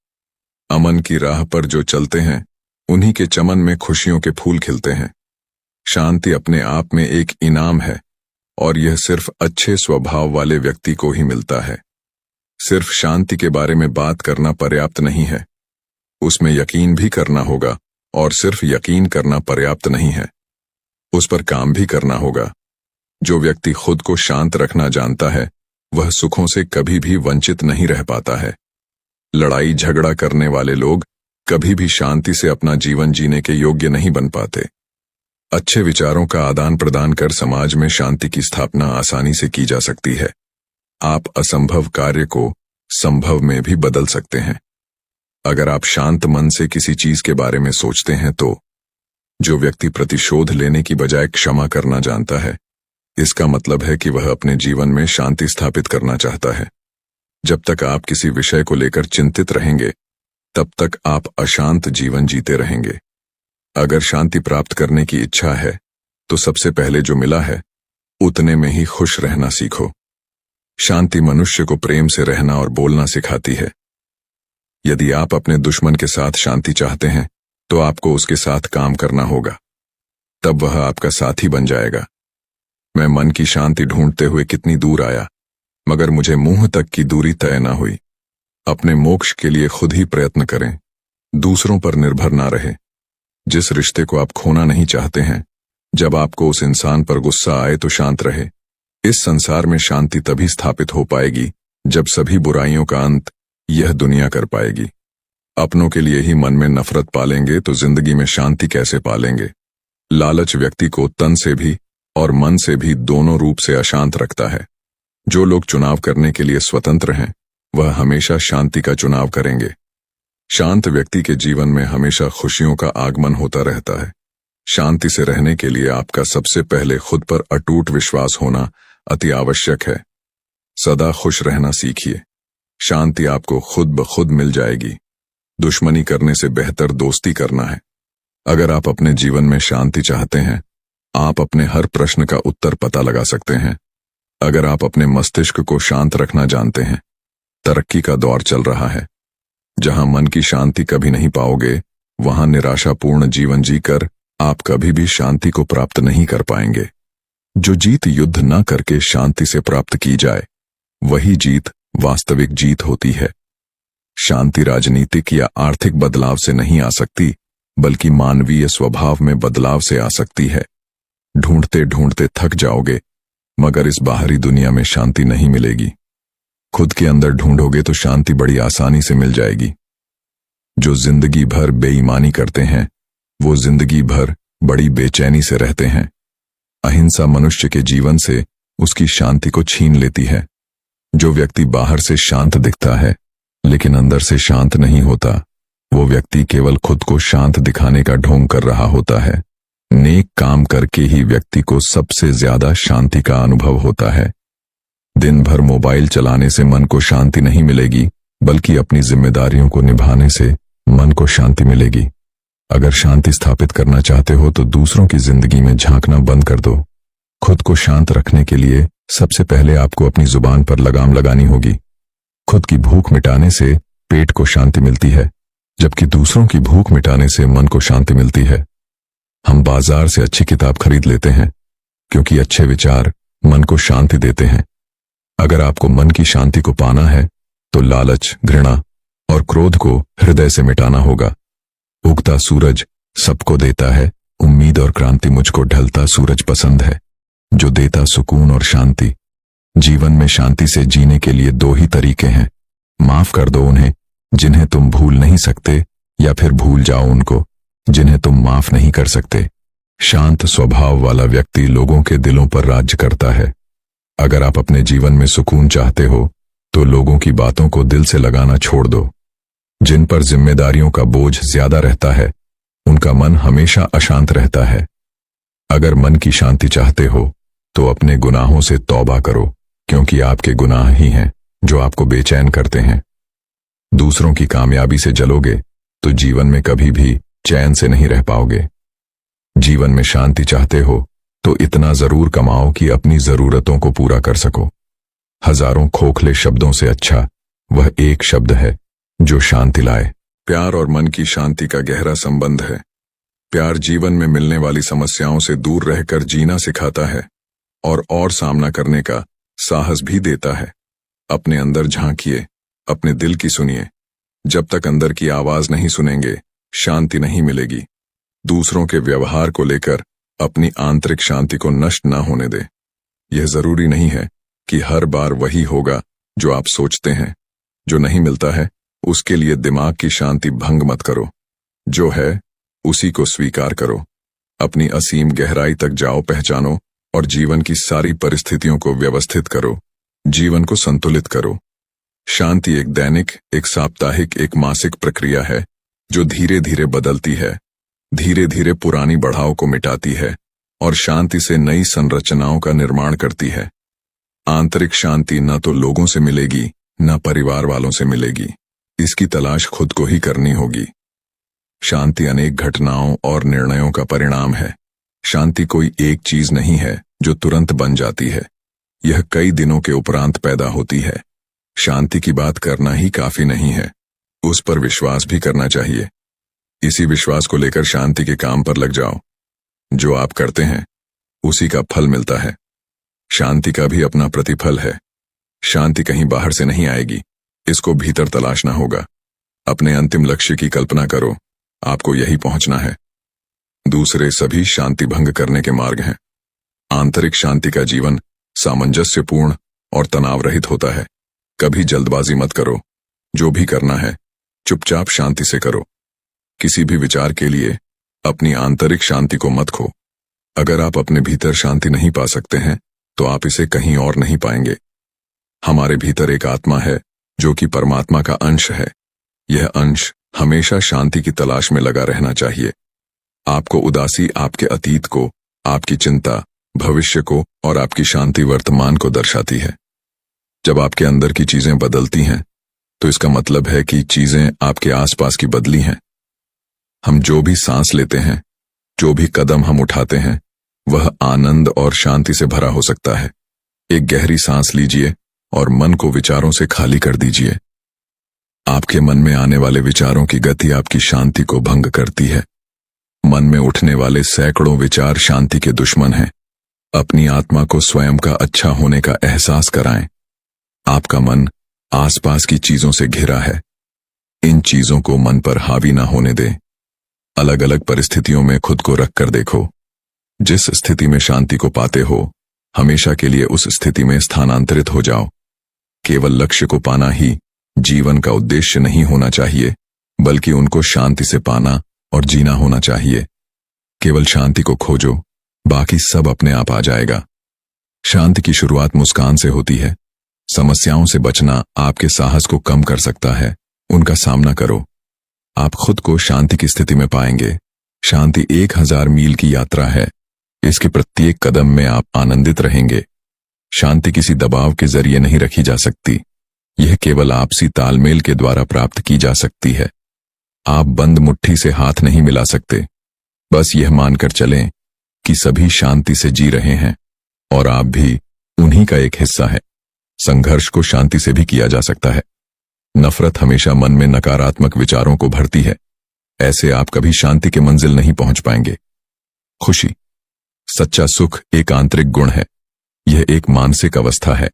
अमन की राह पर जो चलते हैं उन्हीं के चमन में खुशियों के फूल खिलते हैं। शांति अपने आप में एक इनाम है और यह सिर्फ अच्छे स्वभाव वाले व्यक्ति को ही मिलता है। सिर्फ शांति के बारे में बात करना पर्याप्त नहीं है, उसमें यकीन भी करना होगा, और सिर्फ यकीन करना पर्याप्त नहीं है, उस पर काम भी करना होगा। जो व्यक्ति खुद को शांत रखना जानता है वह सुखों से कभी भी वंचित नहीं रह पाता है। लड़ाई झगड़ा करने वाले लोग कभी भी शांति से अपना जीवन जीने के योग्य नहीं बन पाते। अच्छे विचारों का आदान प्रदान कर समाज में शांति की स्थापना आसानी से की जा सकती है। आप असंभव कार्य को संभव में भी बदल सकते हैं अगर आप शांत मन से किसी चीज के बारे में सोचते हैं तो। जो व्यक्ति प्रतिशोध लेने की बजाय क्षमा करना जानता है, इसका मतलब है कि वह अपने जीवन में शांति स्थापित करना चाहता है। जब तक आप किसी विषय को लेकर चिंतित रहेंगे, तब तक आप अशांत जीवन जीते रहेंगे। अगर शांति प्राप्त करने की इच्छा है, तो सबसे पहले जो मिला है, उतने में ही खुश रहना सीखो। शांति मनुष्य को प्रेम से रहना और बोलना सिखाती है। यदि आप अपने दुश्मन के साथ शांति चाहते हैं, तो आपको उसके साथ काम करना होगा, तब वह आपका साथी बन जाएगा। मैं मन की शांति ढूंढते हुए कितनी दूर आया, मगर मुझे मुंह तक की दूरी तय न हुई। अपने मोक्ष के लिए खुद ही प्रयत्न करें, दूसरों पर निर्भर ना रहे। जिस रिश्ते को आप खोना नहीं चाहते हैं, जब आपको उस इंसान पर गुस्सा आए तो शांत रहे। इस संसार में शांति तभी स्थापित हो पाएगी जब सभी बुराइयों का अंत यह दुनिया कर पाएगी। अपनों के लिए ही मन में नफरत पालेंगे तो जिंदगी में शांति कैसे पालेंगे। लालच व्यक्ति को तन से भी और मन से भी दोनों रूप से अशांत रखता है। जो लोग चुनाव करने के लिए स्वतंत्र हैं, वह हमेशा शांति का चुनाव करेंगे। शांत व्यक्ति के जीवन में हमेशा खुशियों का आगमन होता रहता है। शांति से रहने के लिए आपका सबसे पहले खुद पर अटूट विश्वास होना अति आवश्यक है। सदा खुश रहना सीखिए, शांति आपको खुद ब खुद मिल जाएगी। दुश्मनी करने से बेहतर दोस्ती करना है। अगर आप अपने जीवन में शांति चाहते हैं, आप अपने हर प्रश्न का उत्तर पता लगा सकते हैं। अगर आप अपने मस्तिष्क को शांत रखना जानते हैं, तरक्की का दौर चल रहा है। जहां मन की शांति कभी नहीं पाओगे, वहां निराशापूर्ण जीवन जीकर आप कभी भी शांति को प्राप्त नहीं कर पाएंगे। जो जीत युद्ध न करके शांति से प्राप्त की जाए, वही जीत वास्तविक जीत होती है। शांति राजनीतिक या आर्थिक बदलाव से नहीं आ सकती, बल्कि मानवीय स्वभाव में बदलाव से आ सकती है। ढूंढते ढूंढते थक जाओगे, मगर इस बाहरी दुनिया में शांति नहीं मिलेगी। खुद के अंदर ढूंढोगे तो शांति बड़ी आसानी से मिल जाएगी। जो जिंदगी भर बेईमानी करते हैं, वो जिंदगी भर बड़ी बेचैनी से रहते हैं। अहिंसा मनुष्य के जीवन से उसकी शांति को छीन लेती है। जो व्यक्ति बाहर से शांत दिखता है, लेकिन अंदर से शांत नहीं होता, वो व्यक्ति केवल खुद को शांत दिखाने का ढोंग कर रहा होता है। नेक काम करके ही व्यक्ति को सबसे ज्यादा शांति का अनुभव होता है। दिन भर मोबाइल चलाने से मन को शांति नहीं मिलेगी, बल्कि अपनी जिम्मेदारियों को निभाने से मन को शांति मिलेगी। अगर शांति स्थापित करना चाहते हो तो दूसरों की जिंदगी में झांकना बंद कर दो। खुद को शांत रखने के लिए सबसे पहले आपको अपनी जुबान पर लगाम लगानी होगी। खुद की भूख मिटाने से पेट को शांति मिलती है, जबकि दूसरों की भूख मिटाने से मन को शांति मिलती है। हम बाजार से अच्छी किताब खरीद लेते हैं, क्योंकि अच्छे विचार मन को शांति देते हैं। अगर आपको मन की शांति को पाना है, तो लालच, घृणा और क्रोध को हृदय से मिटाना होगा। उगता सूरज सबको देता है, उम्मीद और क्रांति मुझको ढलता सूरज पसंद है, जो देता सुकून और शांति। जीवन में शांति से जीने के लिए दो ही तरीके हैं। माफ कर दो उन्हें जिन्हें तुम भूल नहीं सकते, या फिर भूल जाओ उनको जिन्हें तुम माफ नहीं कर सकते। शांत स्वभाव वाला व्यक्ति लोगों के दिलों पर राज्य करता है। अगर आप अपने जीवन में सुकून चाहते हो, तो लोगों की बातों को दिल से लगाना छोड़ दो। जिन पर जिम्मेदारियों का बोझ ज्यादा रहता है, उनका मन हमेशा अशांत रहता है। अगर मन की शांति चाहते हो, तो अपने गुनाहों से तौबा करो, क्योंकि आपके गुनाह ही हैं जो आपको बेचैन करते हैं। दूसरों की कामयाबी से जलोगे तो जीवन में कभी भी चैन से नहीं रह पाओगे। जीवन में शांति चाहते हो तो इतना जरूर कमाओ कि अपनी जरूरतों को पूरा कर सको। हजारों खोखले शब्दों से अच्छा वह एक शब्द है जो शांति लाए। प्यार और मन की शांति का गहरा संबंध है। प्यार जीवन में मिलने वाली समस्याओं से दूर रहकर जीना सिखाता है और सामना करने का साहस भी देता है। अपने अंदर झांकिए, अपने दिल की सुनिए। जब तक अंदर की आवाज नहीं सुनेंगे, शांति नहीं मिलेगी। दूसरों के व्यवहार को लेकर अपनी आंतरिक शांति को नष्ट न होने दे। यह जरूरी नहीं है कि हर बार वही होगा जो आप सोचते हैं। जो नहीं मिलता है उसके लिए दिमाग की शांति भंग मत करो। जो है उसी को स्वीकार करो। अपनी असीम गहराई तक जाओ, पहचानो और जीवन की सारी परिस्थितियों को व्यवस्थित करो। जीवन को संतुलित करो। शांति एक दैनिक, एक साप्ताहिक, एक मासिक प्रक्रिया है जो धीरे धीरे बदलती है, धीरे धीरे पुरानी बढ़ाव को मिटाती है और शांति से नई संरचनाओं का निर्माण करती है। आंतरिक शांति न तो लोगों से मिलेगी न परिवार वालों से मिलेगी। इसकी तलाश खुद को ही करनी होगी। शांति अनेक घटनाओं और निर्णयों का परिणाम है। शांति कोई एक चीज नहीं है जो तुरंत बन जाती है। यह कई दिनों के उपरांत पैदा होती है। शांति की बात करना ही काफी नहीं है, उस पर विश्वास भी करना चाहिए। इसी विश्वास को लेकर शांति के काम पर लग जाओ। जो आप करते हैं उसी का फल मिलता है। शांति का भी अपना प्रतिफल है। शांति कहीं बाहर से नहीं आएगी, इसको भीतर तलाशना होगा। अपने अंतिम लक्ष्य की कल्पना करो, आपको यही पहुंचना है। दूसरे सभी शांति भंग करने के मार्ग हैं। आंतरिक शांति का जीवन सामंजस्यपूर्ण और तनाव रहित होता है। कभी जल्दबाजी मत करो। जो भी करना है चुपचाप शांति से करो। किसी भी विचार के लिए अपनी आंतरिक शांति को मत खो। अगर आप अपने भीतर शांति नहीं पा सकते हैं तो आप इसे कहीं और नहीं पाएंगे। हमारे भीतर एक आत्मा है जो कि परमात्मा का अंश है। यह अंश हमेशा शांति की तलाश में लगा रहना चाहिए। आपको उदासी आपके अतीत को, आपकी चिंता भविष्य को और आपकी शांति वर्तमान को दर्शाती है। जब आपके अंदर की चीजें बदलती हैं तो इसका मतलब है कि चीजें आपके आसपास की बदली हैं। हम जो भी सांस लेते हैं, जो भी कदम हम उठाते हैं, वह आनंद और शांति से भरा हो सकता है। एक गहरी सांस लीजिए और मन को विचारों से खाली कर दीजिए। आपके मन में आने वाले विचारों की गति आपकी शांति को भंग करती है। मन में उठने वाले सैकड़ों विचार शांति के दुश्मन हैं। अपनी आत्मा को स्वयं का अच्छा होने का एहसास कराएं। आपका मन आसपास की चीजों से घिरा है। इन चीजों को मन पर हावी ना होने दें। अलग अलग परिस्थितियों में खुद को रख कर देखो। जिस स्थिति में शांति को पाते हो, हमेशा के लिए उस स्थिति में स्थानांतरित हो जाओ। केवल लक्ष्य को पाना ही जीवन का उद्देश्य नहीं होना चाहिए, बल्कि उनको शांति से पाना और जीना होना चाहिए। केवल शांति को खोजो, बाकी सब अपने आप आ जाएगा। शांति की शुरुआत मुस्कान से होती है। समस्याओं से बचना आपके साहस को कम कर सकता है। उनका सामना करो। आप खुद को शांति की स्थिति में पाएंगे। शांति 1000 मील की यात्रा है। इसके प्रत्येक कदम में आप आनंदित रहेंगे। शांति किसी दबाव के जरिए नहीं रखी जा सकती। यह केवल आपसी तालमेल के द्वारा प्राप्त की जा सकती है। आप बंद मुट्ठी से हाथ नहीं मिला सकते। बस यह मानकर चलें कि सभी शांति से जी रहे हैं और आप भी उन्हीं का एक हिस्सा है। संघर्ष को शांति से भी किया जा सकता है। नफरत हमेशा मन में नकारात्मक विचारों को भरती है। ऐसे आप कभी शांति के मंजिल नहीं पहुंच पाएंगे। खुशी, सच्चा सुख एक आंतरिक गुण है। यह एक मानसिक अवस्था है।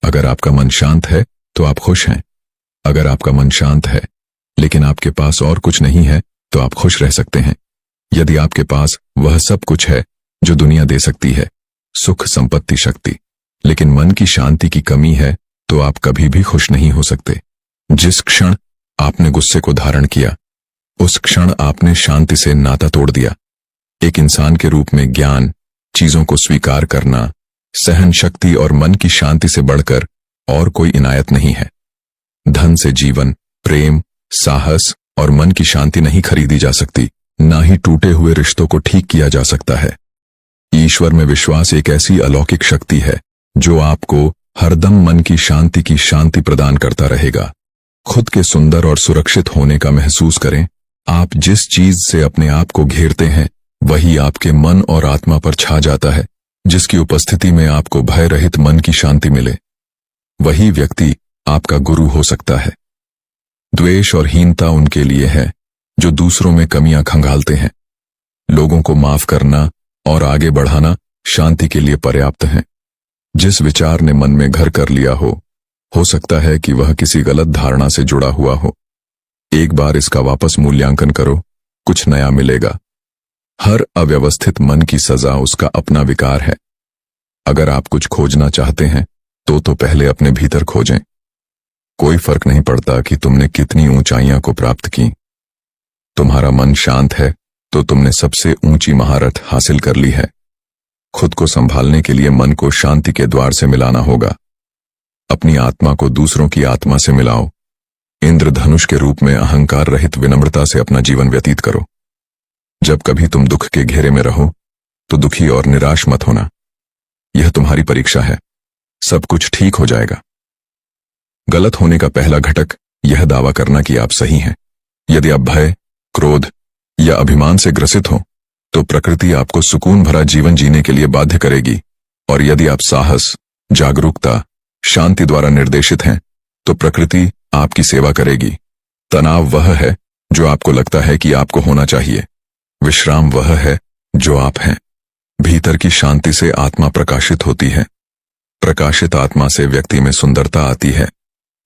अगर आपका मन शांत है तो आप खुश हैं। अगर आपका मन शांत है लेकिन आपके पास और कुछ नहीं है तो आप खुश रह सकते हैं। यदि आपके पास वह सब कुछ है जो दुनिया दे सकती है, सुख, संपत्ति, शक्ति, लेकिन मन की शांति की कमी है, तो आप कभी भी खुश नहीं हो सकते। जिस क्षण आपने गुस्से को धारण किया, उस क्षण आपने शांति से नाता तोड़ दिया। एक इंसान के रूप में ज्ञान, चीजों को स्वीकार करना, सहन शक्ति और मन की शांति से बढ़कर और कोई इनायत नहीं है। धन से जीवन, प्रेम, साहस और मन की शांति नहीं खरीदी जा सकती। ना ही टूटे हुए रिश्तों को ठीक किया जा सकता है। ईश्वर में विश्वास एक ऐसी अलौकिक शक्ति है जो आपको हरदम मन की शांति प्रदान करता रहेगा। खुद के सुंदर और सुरक्षित होने का महसूस करें। आप जिस चीज से अपने आप को घेरते हैं वही आपके मन और आत्मा पर छा जाता है। जिसकी उपस्थिति में आपको भय रहित मन की शांति मिले वही व्यक्ति आपका गुरु हो सकता है। द्वेष और हीनता उनके लिए है जो दूसरों में कमियां खंगालते हैं। लोगों को माफ करना और आगे बढ़ाना शांति के लिए पर्याप्त है। जिस विचार ने मन में घर कर लिया हो सकता है कि वह किसी गलत धारणा से जुड़ा हुआ हो। एक बार इसका वापस मूल्यांकन करो, कुछ नया मिलेगा। हर अव्यवस्थित मन की सजा उसका अपना विकार है। अगर आप कुछ खोजना चाहते हैं तो पहले अपने भीतर खोजें। कोई फर्क नहीं पड़ता कि तुमने कितनी ऊंचाइयां को प्राप्त की। तुम्हारा मन शांत है तो तुमने सबसे ऊंची महारत हासिल कर ली है। खुद को संभालने के लिए मन को शांति के द्वार से मिलाना होगा। अपनी आत्मा को दूसरों की आत्मा से मिलाओ। इंद्रधनुष के रूप में अहंकार रहित विनम्रता से अपना जीवन व्यतीत करो। जब कभी तुम दुख के घेरे में रहो तो दुखी और निराश मत होना। यह तुम्हारी परीक्षा है। सब कुछ ठीक हो जाएगा। गलत होने का पहला घटक यह दावा करना कि आप सही हैं। यदि आप भय, क्रोध या अभिमान से ग्रसित हो तो प्रकृति आपको सुकून भरा जीवन जीने के लिए बाध्य करेगी, और यदि आप साहस, जागरूकता, शांति द्वारा निर्देशित हैं तो प्रकृति आपकी सेवा करेगी। तनाव वह है जो आपको लगता है कि आपको होना चाहिए। विश्राम वह है जो आप हैं। भीतर की शांति से आत्मा प्रकाशित होती है। प्रकाशित आत्मा से व्यक्ति में सुंदरता आती है।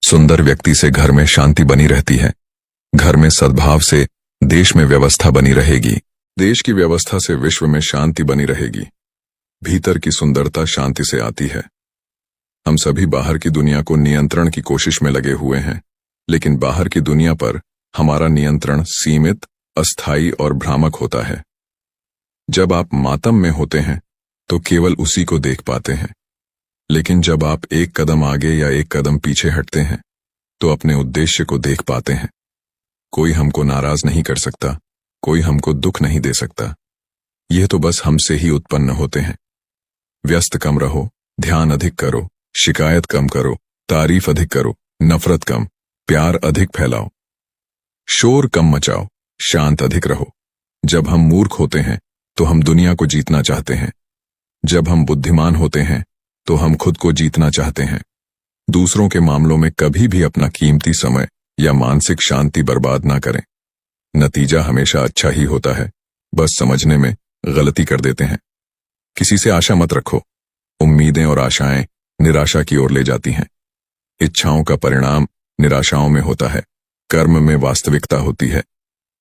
सुंदर व्यक्ति से घर में शांति बनी रहती है। घर में सद्भाव से देश में व्यवस्था बनी रहेगी। देश की व्यवस्था से विश्व में शांति बनी रहेगी। भीतर की सुंदरता शांति से आती है। हम सभी बाहर की दुनिया को नियंत्रण की कोशिश में लगे हुए हैं, लेकिन बाहर की दुनिया पर हमारा नियंत्रण सीमित, अस्थायी और भ्रामक होता है। जब आप मातम में होते हैं तो केवल उसी को देख पाते हैं, लेकिन जब आप एक कदम आगे या एक कदम पीछे हटते हैं तो अपने उद्देश्य को देख पाते हैं। कोई हमको नाराज नहीं कर सकता, कोई हमको दुख नहीं दे सकता। यह तो बस हमसे ही उत्पन्न होते हैं। व्यस्त कम रहो, ध्यान अधिक करो, शिकायत कम करो, तारीफ अधिक करो, नफरत कम, प्यार अधिक फैलाओ। शोर कम मचाओ, शांत अधिक रहो। जब हम मूर्ख होते हैं तो हम दुनिया को जीतना चाहते हैं। जब हम बुद्धिमान होते हैं तो हम खुद को जीतना चाहते हैं। दूसरों के मामलों में कभी भी अपना कीमती समय या मानसिक शांति बर्बाद ना करें। नतीजा हमेशा अच्छा ही होता है, बस समझने में गलती कर देते हैं। किसी से आशा मत रखो। उम्मीदें और आशाएं निराशा की ओर ले जाती हैं। इच्छाओं का परिणाम निराशाओं में होता है। कर्म में वास्तविकता होती है।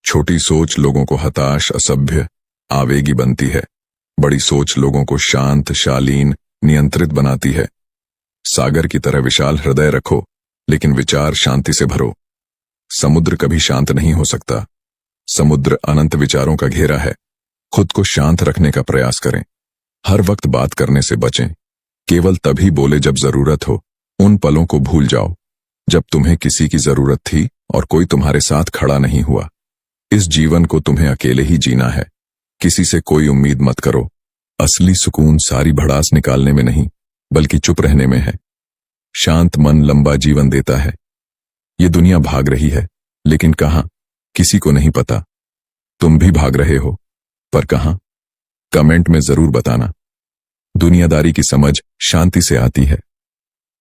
छोटी सोच लोगों को हताश, असभ्य, आवेगी बनती है। बड़ी सोच लोगों को शांत, शालीन, नियंत्रित बनाती है। सागर की तरह विशाल हृदय रखो, लेकिन विचार शांति से भरो। समुद्र कभी शांत नहीं हो सकता। समुद्र अनंत विचारों का घेरा है। खुद को शांत रखने का प्रयास करें। हर वक्त बात करने से बचें। केवल तभी बोले जब जरूरत हो। उन पलों को भूल जाओ जब तुम्हें किसी की जरूरत थी और कोई तुम्हारे साथ खड़ा नहीं हुआ। इस जीवन को तुम्हें अकेले ही जीना है। किसी से कोई उम्मीद मत करो। असली सुकून सारी भड़ास निकालने में नहीं, बल्कि चुप रहने में है। शांत मन लंबा जीवन देता है। ये दुनिया भाग रही है, लेकिन कहां, किसी को नहीं पता। तुम भी भाग रहे हो, पर कहां? कमेंट में जरूर बताना। दुनियादारी की समझ शांति से आती है।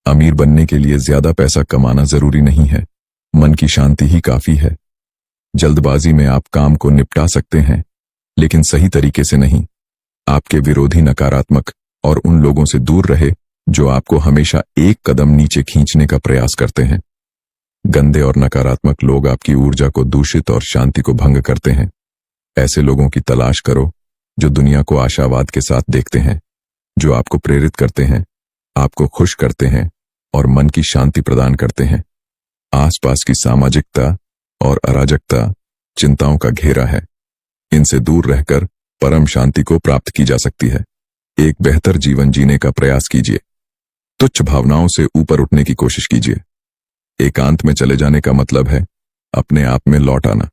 अमीर बनने के लिए ज्यादा पैसा कमाना जरूरी नहीं है, मन की शांति ही काफी है। जल्दबाजी में आप काम को निपटा सकते हैं, लेकिन सही तरीके से नहीं। आपके विरोधी नकारात्मक और उन लोगों से दूर रहे जो आपको हमेशा एक कदम नीचे खींचने का प्रयास करते हैं। गंदे और नकारात्मक लोग आपकी ऊर्जा को दूषित और शांति को भंग करते हैं। ऐसे लोगों की तलाश करो जो दुनिया को आशावाद के साथ देखते हैं, जो आपको प्रेरित करते हैं, आपको खुश करते हैं और मन की शांति प्रदान करते हैं। आसपास की सामाजिकता और अराजकता चिंताओं का घेरा है। इनसे दूर रहकर परम शांति को प्राप्त की जा सकती है। एक बेहतर जीवन जीने का प्रयास कीजिए। तुच्छ भावनाओं से ऊपर उठने की कोशिश कीजिए। एकांत में चले जाने का मतलब है अपने आप में लौट आना।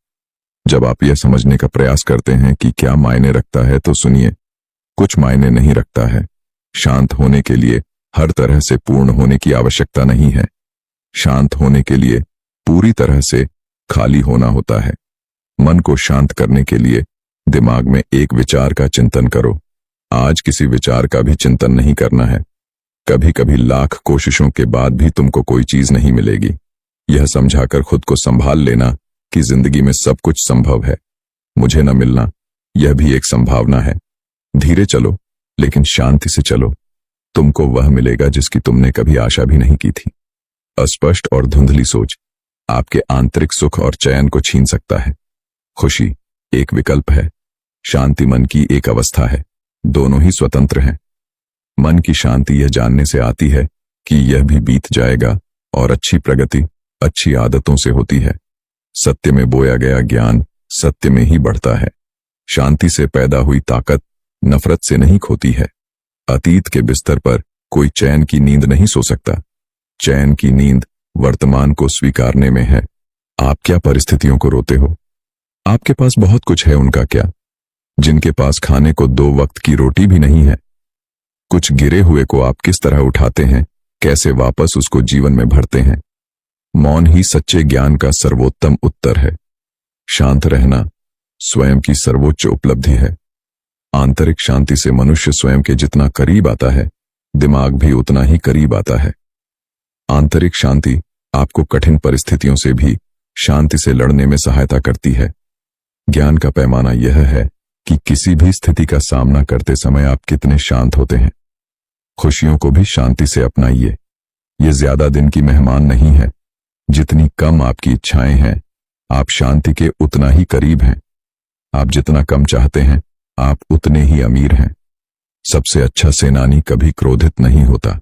जब आप यह समझने का प्रयास करते हैं कि क्या मायने रखता है, तो सुनिए, कुछ मायने नहीं रखता है। शांत होने के लिए हर तरह से पूर्ण होने की आवश्यकता नहीं है। शांत होने के लिए पूरी तरह से खाली होना होता है। मन को शांत करने के लिए दिमाग में एक विचार का चिंतन करो। आज किसी विचार का भी चिंतन नहीं करना है। कभी कभी लाख कोशिशों के बाद भी तुमको कोई चीज नहीं मिलेगी। यह समझाकर खुद को संभाल लेना कि जिंदगी में सब कुछ संभव है। मुझे न मिलना, यह भी एक संभावना है। धीरे चलो, लेकिन शांति से चलो। तुमको वह मिलेगा जिसकी तुमने कभी आशा भी नहीं की थी। अस्पष्ट और धुंधली सोच आपके आंतरिक सुख और चैन को छीन सकता है। खुशी एक विकल्प है, शांति मन की एक अवस्था है। दोनों ही स्वतंत्र हैं। मन की शांति यह जानने से आती है कि यह भी बीत जाएगा और अच्छी प्रगति अच्छी आदतों से होती है। सत्य में बोया गया ज्ञान सत्य में ही बढ़ता है। शांति से पैदा हुई ताकत नफरत से नहीं खोती है। अतीत के बिस्तर पर कोई चैन की नींद नहीं सो सकता। चैन की नींद वर्तमान को स्वीकारने में है। आप क्या परिस्थितियों को रोते हो? आपके पास बहुत कुछ है, उनका क्या? जिनके पास खाने को 2 वक्त की रोटी भी नहीं है। कुछ गिरे हुए को आप किस तरह उठाते हैं, कैसे वापस उसको जीवन में भरते हैं? मौन ही सच्चे ज्ञान का सर्वोत्तम उत्तर है। शांत रहना स्वयं की सर्वोच्च उपलब्धि है। आंतरिक शांति से मनुष्य स्वयं के जितना करीब आता है, दिमाग भी उतना ही करीब आता है। आंतरिक शांति आपको कठिन परिस्थितियों से भी शांति से लड़ने में सहायता करती है। ज्ञान का पैमाना यह है कि किसी भी स्थिति का सामना करते समय आप कितने शांत होते हैं। खुशियों को भी शांति से अपनाइए। ये ज्यादा दिन की मेहमान नहीं है। जितनी कम आपकी इच्छाएं हैं, आप शांति के उतना ही करीब हैं। आप जितना कम चाहते हैं, आप उतने ही अमीर हैं। सबसे अच्छा सेनानी कभी क्रोधित नहीं होता।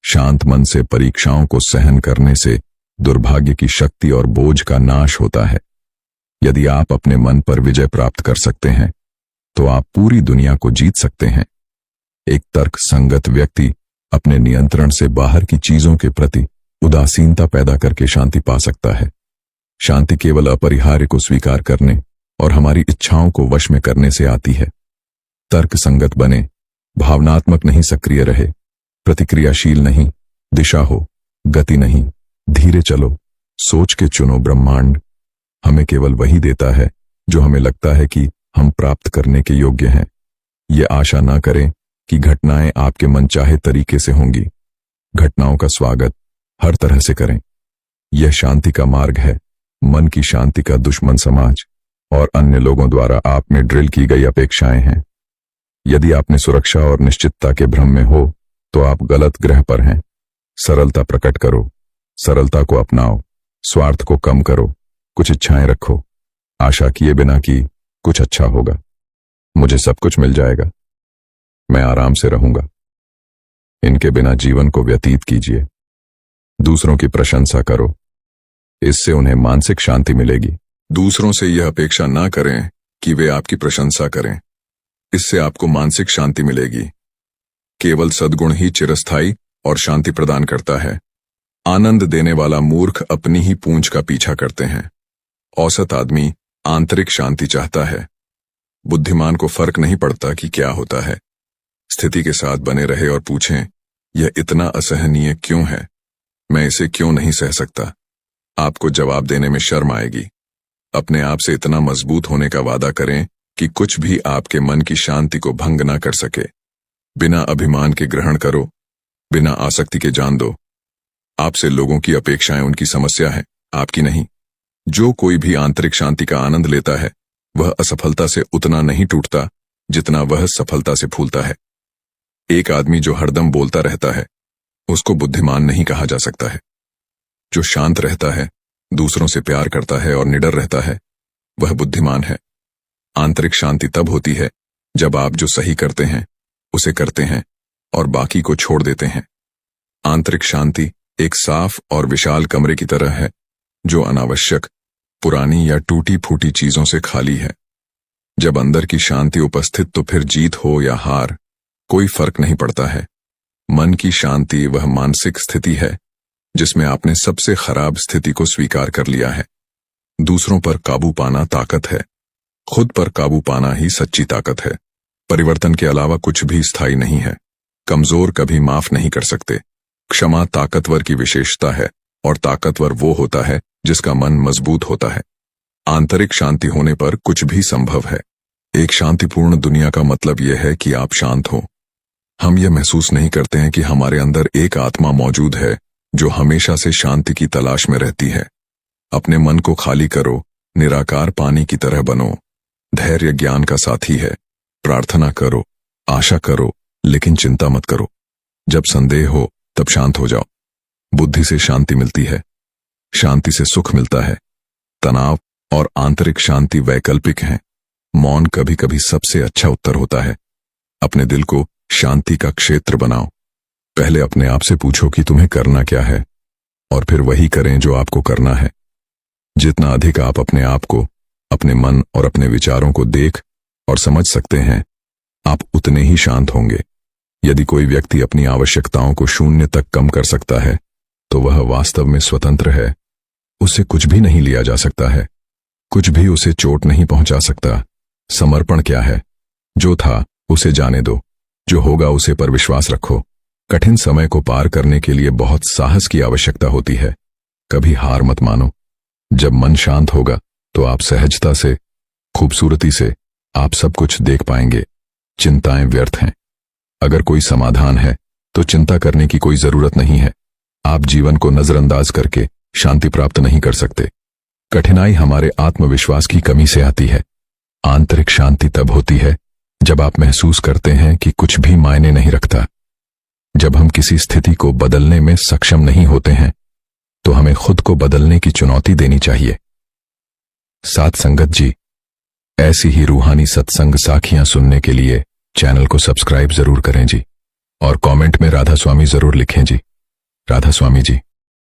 शांत मन से परीक्षाओं को सहन करने से दुर्भाग्य की शक्ति और बोझ का नाश होता है। यदि आप अपने मन पर विजय प्राप्त कर सकते हैं, तो आप पूरी दुनिया को जीत सकते हैं। एक तर्क संगत व्यक्ति अपने नियंत्रण से बाहर की चीजों के प्रति उदासीनता पैदा करके शांति पा सकता है। शांति केवल अपरिहार्य को स्वीकार करने और हमारी इच्छाओं को वश में करने से आती है। तर्क संगत बने, भावनात्मक नहीं सक्रिय रहे, प्रतिक्रियाशील नहीं, दिशा हो गति नहीं। धीरे चलो, सोच के चुनो। ब्रह्मांड हमें केवल वही देता है जो हमें लगता है कि हम प्राप्त करने के योग्य हैं। ये आशा ना करें कि घटनाएं आपके मनचाहे तरीके से होंगी। घटनाओं का स्वागत हर तरह से करें। यह शांति का मार्ग है। मन की शांति का दुश्मन समाज और अन्य लोगों द्वारा आप में ड्रिल की गई अपेक्षाएं हैं। यदि आपने सुरक्षा और निश्चितता के भ्रम में हो, तो आप गलत ग्रह पर हैं। सरलता प्रकट करो, सरलता को अपनाओ, स्वार्थ को कम करो, कुछ इच्छाएं रखो, आशा किए बिना कि कुछ अच्छा होगा। मुझे सब कुछ मिल जाएगा, मैं आराम से रहूंगा। इनके बिना जीवन को व्यतीत कीजिए। दूसरों की प्रशंसा करो, इससे उन्हें मानसिक शांति मिलेगी। दूसरों से यह अपेक्षा ना करें कि वे आपकी प्रशंसा करें, इससे आपको मानसिक शांति मिलेगी। केवल सद्गुण ही चिरस्थायी और शांति प्रदान करता है। आनंद देने वाला मूर्ख अपनी ही पूंछ का पीछा करते हैं। औसत आदमी आंतरिक शांति चाहता है। बुद्धिमान को फर्क नहीं पड़ता कि क्या होता है। स्थिति के साथ बने रहे और पूछें, यह इतना असहनीय क्यों है, मैं इसे क्यों नहीं सह सकता। आपको जवाब देने में शर्म आएगी। अपने आप से इतना मजबूत होने का वादा करें कि कुछ भी आपके मन की शांति को भंग ना कर सके। बिना अभिमान के ग्रहण करो, बिना आसक्ति के जान दो। आपसे लोगों की अपेक्षाएं उनकी समस्या है, आपकी नहीं। जो कोई भी आंतरिक शांति का आनंद लेता है, वह असफलता से उतना नहीं टूटता जितना वह सफलता से फूलता है। एक आदमी जो हरदम बोलता रहता है, उसको बुद्धिमान नहीं कहा जा सकता है। जो शांत रहता है, दूसरों से प्यार करता है और निडर रहता है, वह बुद्धिमान है। आंतरिक शांति तब होती है जब आप जो सही करते हैं उसे करते हैं और बाकी को छोड़ देते हैं। आंतरिक शांति एक साफ और विशाल कमरे की तरह है जो अनावश्यक, पुरानी या टूटी फूटी चीजों से खाली है। जब अंदर की शांति उपस्थित, तो फिर जीत हो या हार कोई फर्क नहीं पड़ता है। मन की शांति वह मानसिक स्थिति है जिसमें आपने सबसे खराब स्थिति को स्वीकार कर लिया है। दूसरों पर काबू पाना ताकत है, खुद पर काबू पाना ही सच्ची ताकत है। परिवर्तन के अलावा कुछ भी स्थायी नहीं है। कमजोर कभी माफ नहीं कर सकते। क्षमा ताकतवर की विशेषता है और ताकतवर वो होता है जिसका मन मजबूत होता है। आंतरिक शांति होने पर कुछ भी संभव है। एक शांतिपूर्ण दुनिया का मतलब यह है कि आप शांत हो। हम यह महसूस नहीं करते हैं कि हमारे अंदर एक आत्मा मौजूद है जो हमेशा से शांति की तलाश में रहती है। अपने मन को खाली करो, निराकार पानी की तरह बनो। धैर्य ज्ञान का साथी है। प्रार्थना करो, आशा करो, लेकिन चिंता मत करो। जब संदेह हो तब शांत हो जाओ। बुद्धि से शांति मिलती है, शांति से सुख मिलता है। तनाव और आंतरिक शांति वैकल्पिक हैं। मौन कभी कभी सबसे अच्छा उत्तर होता है। अपने दिल को शांति का क्षेत्र बनाओ। पहले अपने आप से पूछो कि तुम्हें करना क्या है, और फिर वही करें जो आपको करना है। जितना अधिक आप अपने आप को, अपने मन और अपने विचारों को देख और समझ सकते हैं, आप उतने ही शांत होंगे। यदि कोई व्यक्ति अपनी आवश्यकताओं को शून्य तक कम कर सकता है तो वह वास्तव में स्वतंत्र है। उससे कुछ भी नहीं लिया जा सकता है, कुछ भी उसे चोट नहीं पहुंचा सकता। समर्पण क्या है? जो था उसे जाने दो, जो होगा उसे पर विश्वास रखो। कठिन समय को पार करने के लिए बहुत साहस की आवश्यकता होती है। कभी हार मत मानो। जब मन शांत होगा तो आप सहजता से, खूबसूरती से आप सब कुछ देख पाएंगे। चिंताएं व्यर्थ हैं। अगर कोई समाधान है तो चिंता करने की कोई जरूरत नहीं है। आप जीवन को नजरअंदाज करके शांति प्राप्त नहीं कर सकते। कठिनाई हमारे आत्मविश्वास की कमी से आती है। आंतरिक शांति तब होती है जब आप महसूस करते हैं कि कुछ भी मायने नहीं रखता। जब हम किसी स्थिति को बदलने में सक्षम नहीं होते हैं तो हमें खुद को बदलने की चुनौती देनी चाहिए। साथ संगत जी, ऐसी ही रूहानी सत्संग साखियां सुनने के लिए चैनल को सब्सक्राइब जरूर करें जी, और कमेंट में राधा स्वामी जरूर लिखें जी। राधा स्वामी जी।